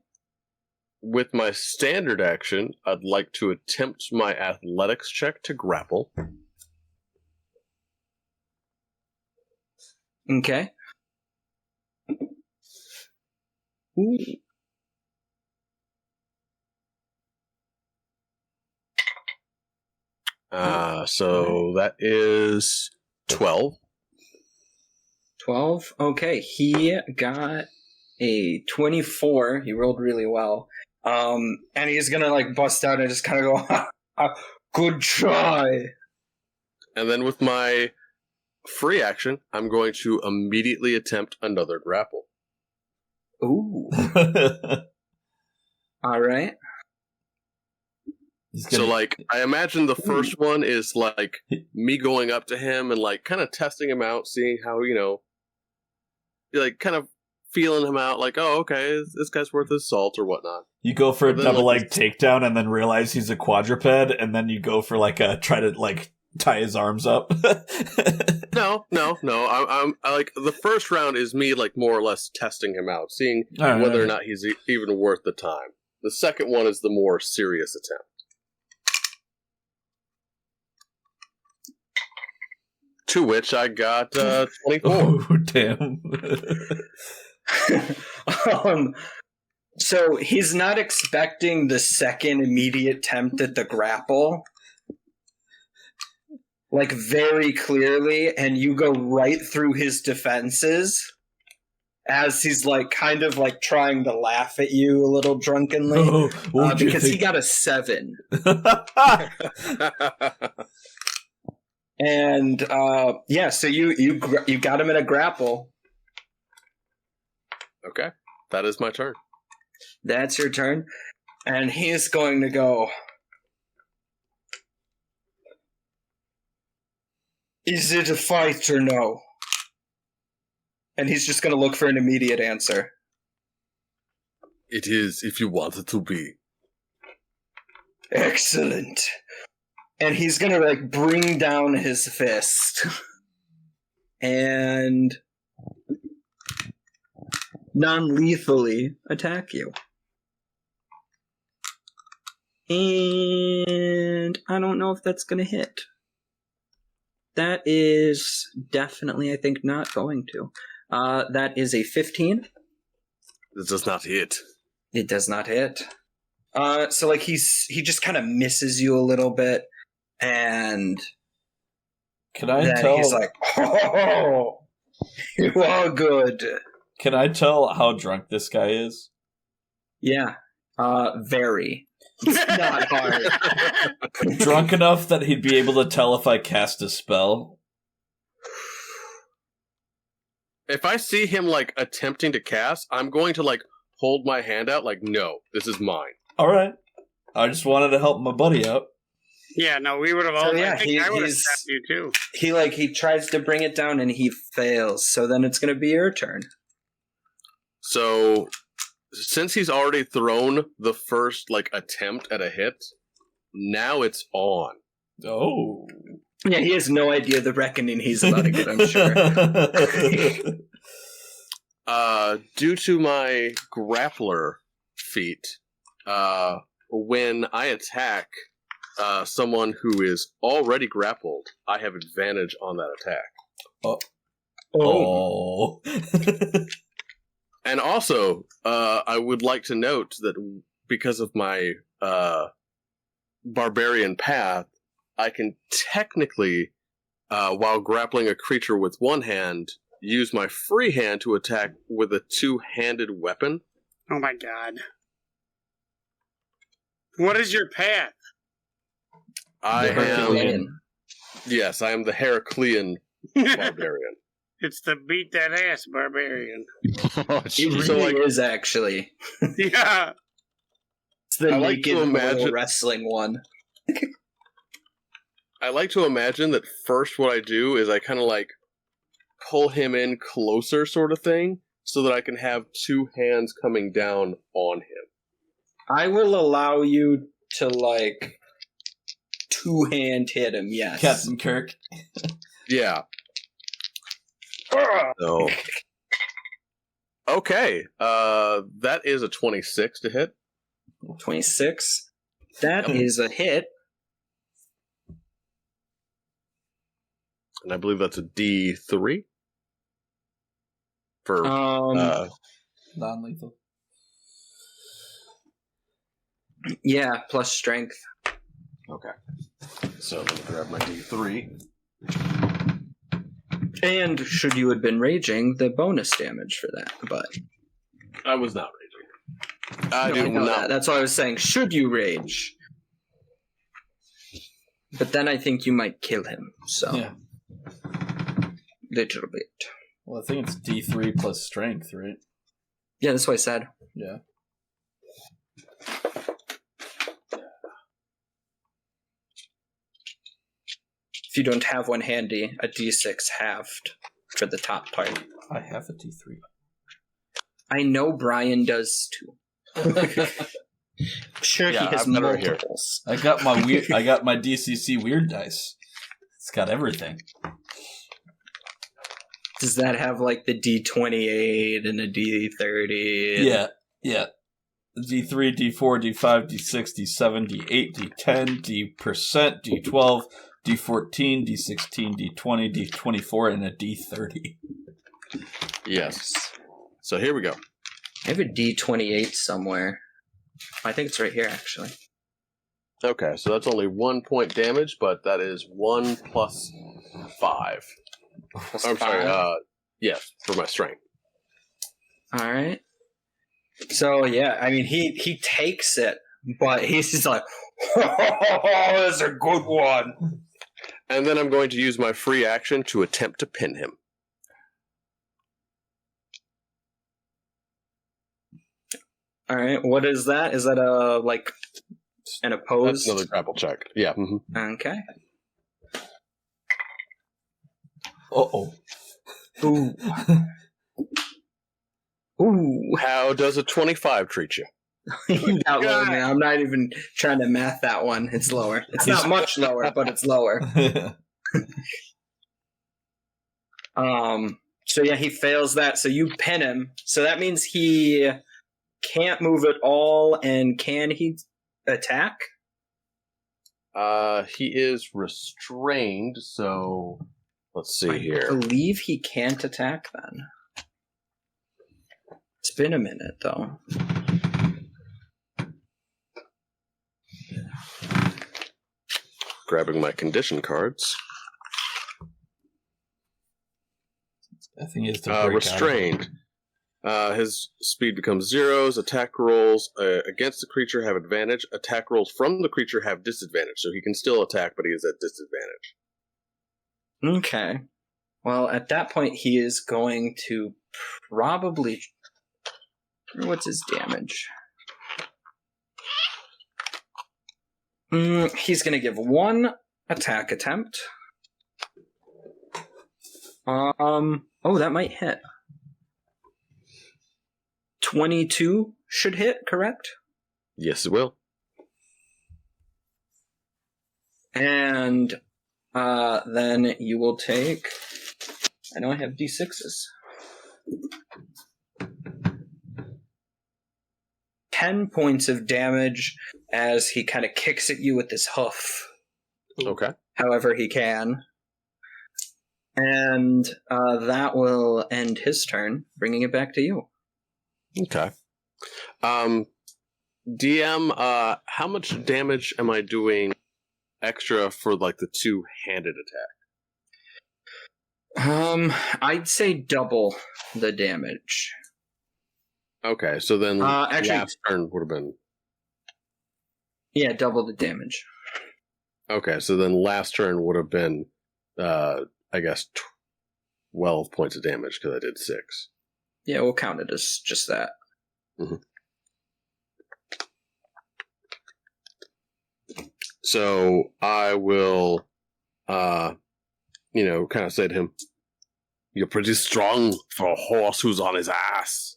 With my standard action, I'd like to attempt my athletics check to grapple. Okay. Ooh. So that is 12. 12. Okay, he got a 24. He rolled really well. And he's gonna like bust out and just kind of go, good try. And then with my free action, I'm going to immediately attempt another grapple. Ooh. All right. So, like, I imagine the first one is, like, me going up to him and, like, kind of testing him out, seeing how, like, kind of feeling him out, like, oh, okay, this guy's worth his salt or whatnot. You go for a But then, double like, leg takedown and then realize he's a quadruped, and then you go for like a try to like tie his arms up. No. I like, the first round is me, like, more or less testing him out, seeing All right, whether all or right. not he's even worth the time. The second one is the more serious attempt. To which I got 24. Oh, damn. So he's not expecting the second immediate attempt at the grapple. Like, very clearly, and you go right through his defenses as he's, like, kind of, like, trying to laugh at you a little drunkenly. Because he got a 7. And, so you got him in a grapple. Okay, that is my turn. That's your turn. And he's going to go, is it a fight or no? And he's just going to look for an immediate answer. It is, if you want it to be. Excellent. And he's going to, like, bring down his fist. And non-lethally attack you. And I don't know if that's going to hit. That is definitely, I think, not going to. That is a 15. It does not hit. It does not hit. So, like, he just kind of misses you a little bit, and Can I then tell? he's like, oh, you are good. Can I tell how drunk this guy is? Yeah, very. It's not hard. Drunk enough that he'd be able to tell if I cast a spell. If I see him, like, attempting to cast, I'm going to, like, hold my hand out, like, no, this is mine. All right. I just wanted to help my buddy out. Yeah, no, we would have all. yeah, I think I would have he's- stabbed you too. He tries to bring it down, and he fails. So then it's going to be your turn. So, since he's already thrown the first, like, attempt at a hit, now it's on. Oh. Yeah, he has no idea the reckoning he's about to get, I'm sure. Due to my grappler feat, when I attack someone who is already grappled, I have advantage on that attack. Oh. And also, I would like to note that because of my barbarian path, I can technically, while grappling a creature with one hand, use my free hand to attack with a two-handed weapon. Oh my god. What is your path? I The am. Herculean. Yes, I am the Heraclean barbarian. It's the beat that ass barbarian. Oh, He jeez. really is, actually. Yeah. It's the I like naked to imagine- wrestling one. I like to imagine that first what I do is I kind of like pull him in closer, sort of thing, so that I can have two hands coming down on him. I will allow you to, like, two-hand hit him, yes. Captain Kirk. Yeah. So. Okay. That is a 26 to hit. 26. That is a hit. And I believe that's a D3. For Non-lethal. Yeah, plus strength. okay. So let me grab my D3. And should you have been raging, the bonus damage for that, but... I was not raging. I No, do I know not. that. That's why I was saying, should you rage? But then I think you might kill him, so... Yeah. Little bit. Well, I think it's D3 plus strength, right? Yeah, that's what I said. Yeah. If you don't have one handy, a d6 halved for the top part. I have a D3. I know Brian does too. I'm sure Yeah, he has I've got her here. multiples. I got my weird. I got my DCC weird dice. It's got everything. Does that have like the D28 and a D30? Yeah, yeah. D3, D4, D5, D6, D7, D8, D10, D%, D12, D14, D16, D20, D24, and a D30. Yes. So here we go. I have a D28 somewhere. I think it's right here, actually. Okay, so that's only 1 point damage, but that is 1 plus 5. Plus I'm sorry, five. yes, for my strength. All right. So yeah, I mean he takes it, but he's just like, "Oh, that's a good one." And then I'm going to use my free action to attempt to pin him. All right, what is that? Is that a like an opposed? That's another grapple check. Yeah. Okay. Uh-oh. Ooh. Ooh. How does a 25 treat you? You got lower, man. I'm not even trying to math that one. It's lower. It's not much lower, but it's lower. So yeah, he fails that. So you pin him. So that means he can't move at all. And can he attack? He is restrained, so let's see I here. believe he can't attack then. It's been a minute though. Grabbing my condition cards. I think it's to break out of it. Restrained. His speed becomes 0. Attack rolls against the creature have advantage. Attack rolls from the creature have disadvantage. So he can still attack, but he is at disadvantage. Okay. Well, at that point, he is going to probably... What's his damage? He's going to give one attack attempt. Oh, that might hit. 22 should hit, correct? Yes, it will. And then you will take... I know I have D6s. 10 points of damage as he kind of kicks at you with his hoof. Okay. However he can. And that will end his turn, bringing it back to you. Okay. DM, how much damage am I doing extra for like the two-handed attack? I'd say double the damage. Okay, so then Actually- last turn would have been... Yeah, double the damage. Okay, so then last turn would have been, I guess, 12 points of damage because I did 6. Yeah, we'll count it as just that. Mm-hmm. So I will, kind of say to him, "You're pretty strong for a horse who's on his ass."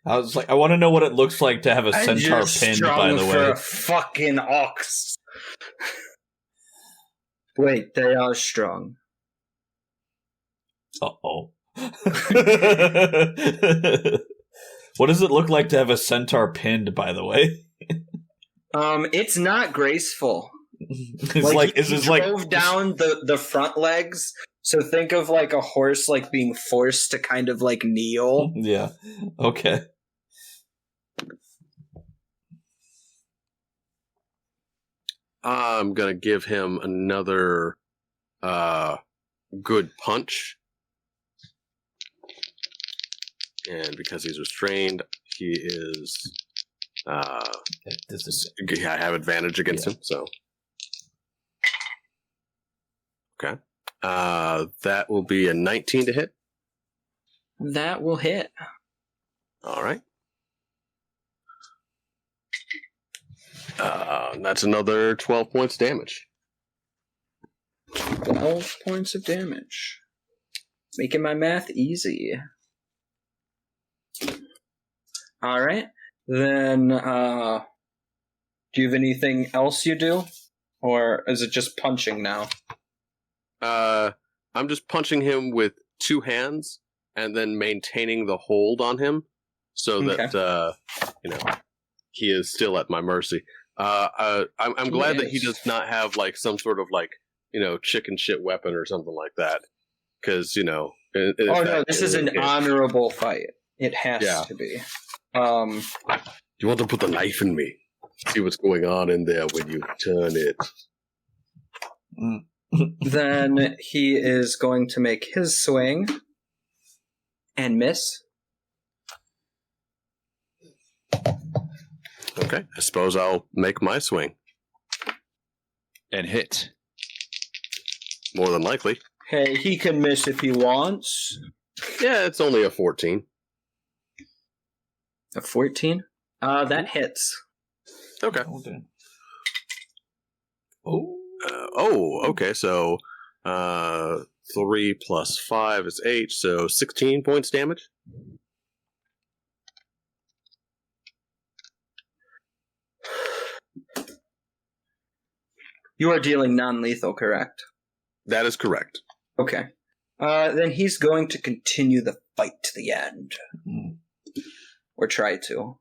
I was like, I want to know what it looks like to have a centaur just pinned, strong by the for way. a fucking ox. Wait, they are strong. Uh-oh. What does it look like to have a centaur pinned, by the way? It's not graceful. It's he drove down the front legs. So think of like a horse like being forced to kind of like kneel. Yeah. Okay. I'm gonna give him another good punch. And because he's restrained, he is I have advantage against him, so okay. That will be a 19 to hit. That will hit. All right. That's another 12 points damage. 12 points of damage. Making my math easy. Alright. Then, do you have anything else you do? Or is it just punching now? I'm just punching him with 2 hands and then maintaining the hold on him so that, he is still at my mercy. I'm glad that he does not have like some sort of like, chicken shit weapon or something like that. Because, no, this is an honorable fight. It has to be. You want to put the knife in me? See what's going on in there when you turn it. Then he is going to make his swing and miss. Okay, I suppose I'll make my swing. And hit. More than likely. Hey, he can miss if he wants. Yeah, it's only a 14. A 14? That hits. Okay. Okay, so 3 plus 5 is 8, so 16 points damage. You are dealing non-lethal, correct? That is correct. Okay. Then he's going to continue the fight to the end. Or try to.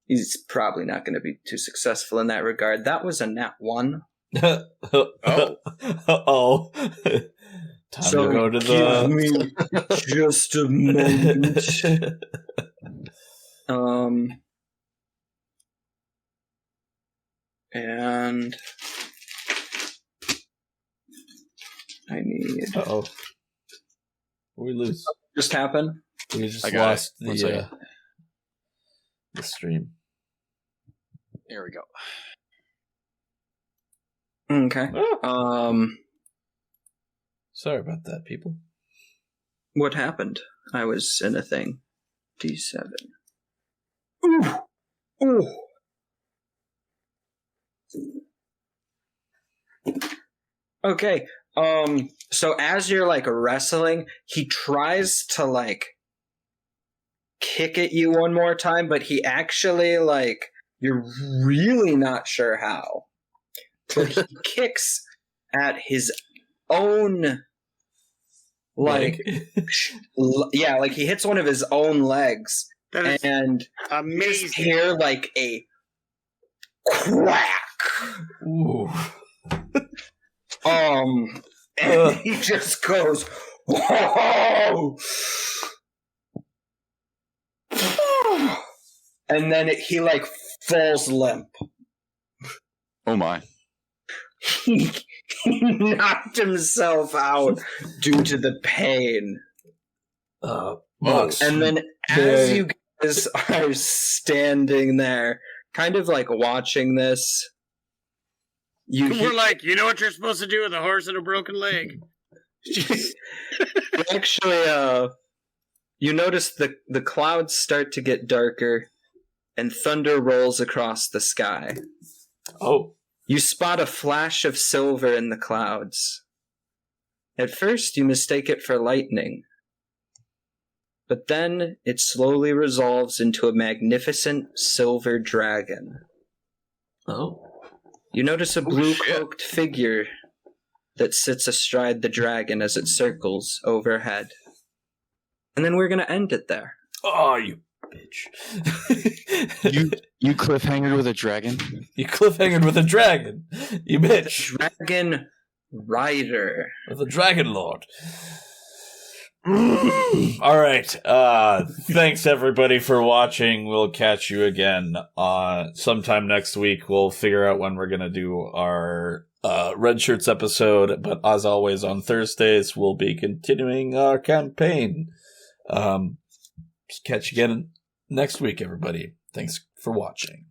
He's probably not going to be too successful in that regard. That was a nat 1. Uh-oh. Time to go to give me just a moment. And I need. Uh-oh. We lose. Just happened. We just lost the stream. There we go. Okay. Sorry about that, people. What happened? I was in a thing. D7. Ooh. Ooh. Okay. So as you're like wrestling, he tries to like kick at you one more time, but he actually like you're really not sure how. But he kicks at his own like like he hits one of his own legs. And amazing. His hair like a crack. Ooh. And he just goes, whoa! And then he like falls limp. Oh my. He knocked himself out due to the pain. Bucks. And then as you guys are standing there, kind of like watching this, We're like, you know what you're supposed to do with a horse and a broken leg? actually, you notice the clouds start to get darker, and thunder rolls across the sky. Oh. You spot a flash of silver in the clouds. At first, you mistake it for lightning. But then, it slowly resolves into a magnificent silver dragon. Oh. You notice a blue-cloaked figure that sits astride the dragon as it circles overhead. And then we're going to end it there. Oh, you bitch. You cliffhangered with a dragon? You cliffhangered with a dragon. You bitch. Dragon Rider. With a dragon lord. All right. Thanks everybody for watching. We'll catch you again sometime next week. We'll figure out when we're going to do our Red Shirts episode, but as always on Thursdays we'll be continuing our campaign. Just catch you again next week, everybody. Thanks for watching.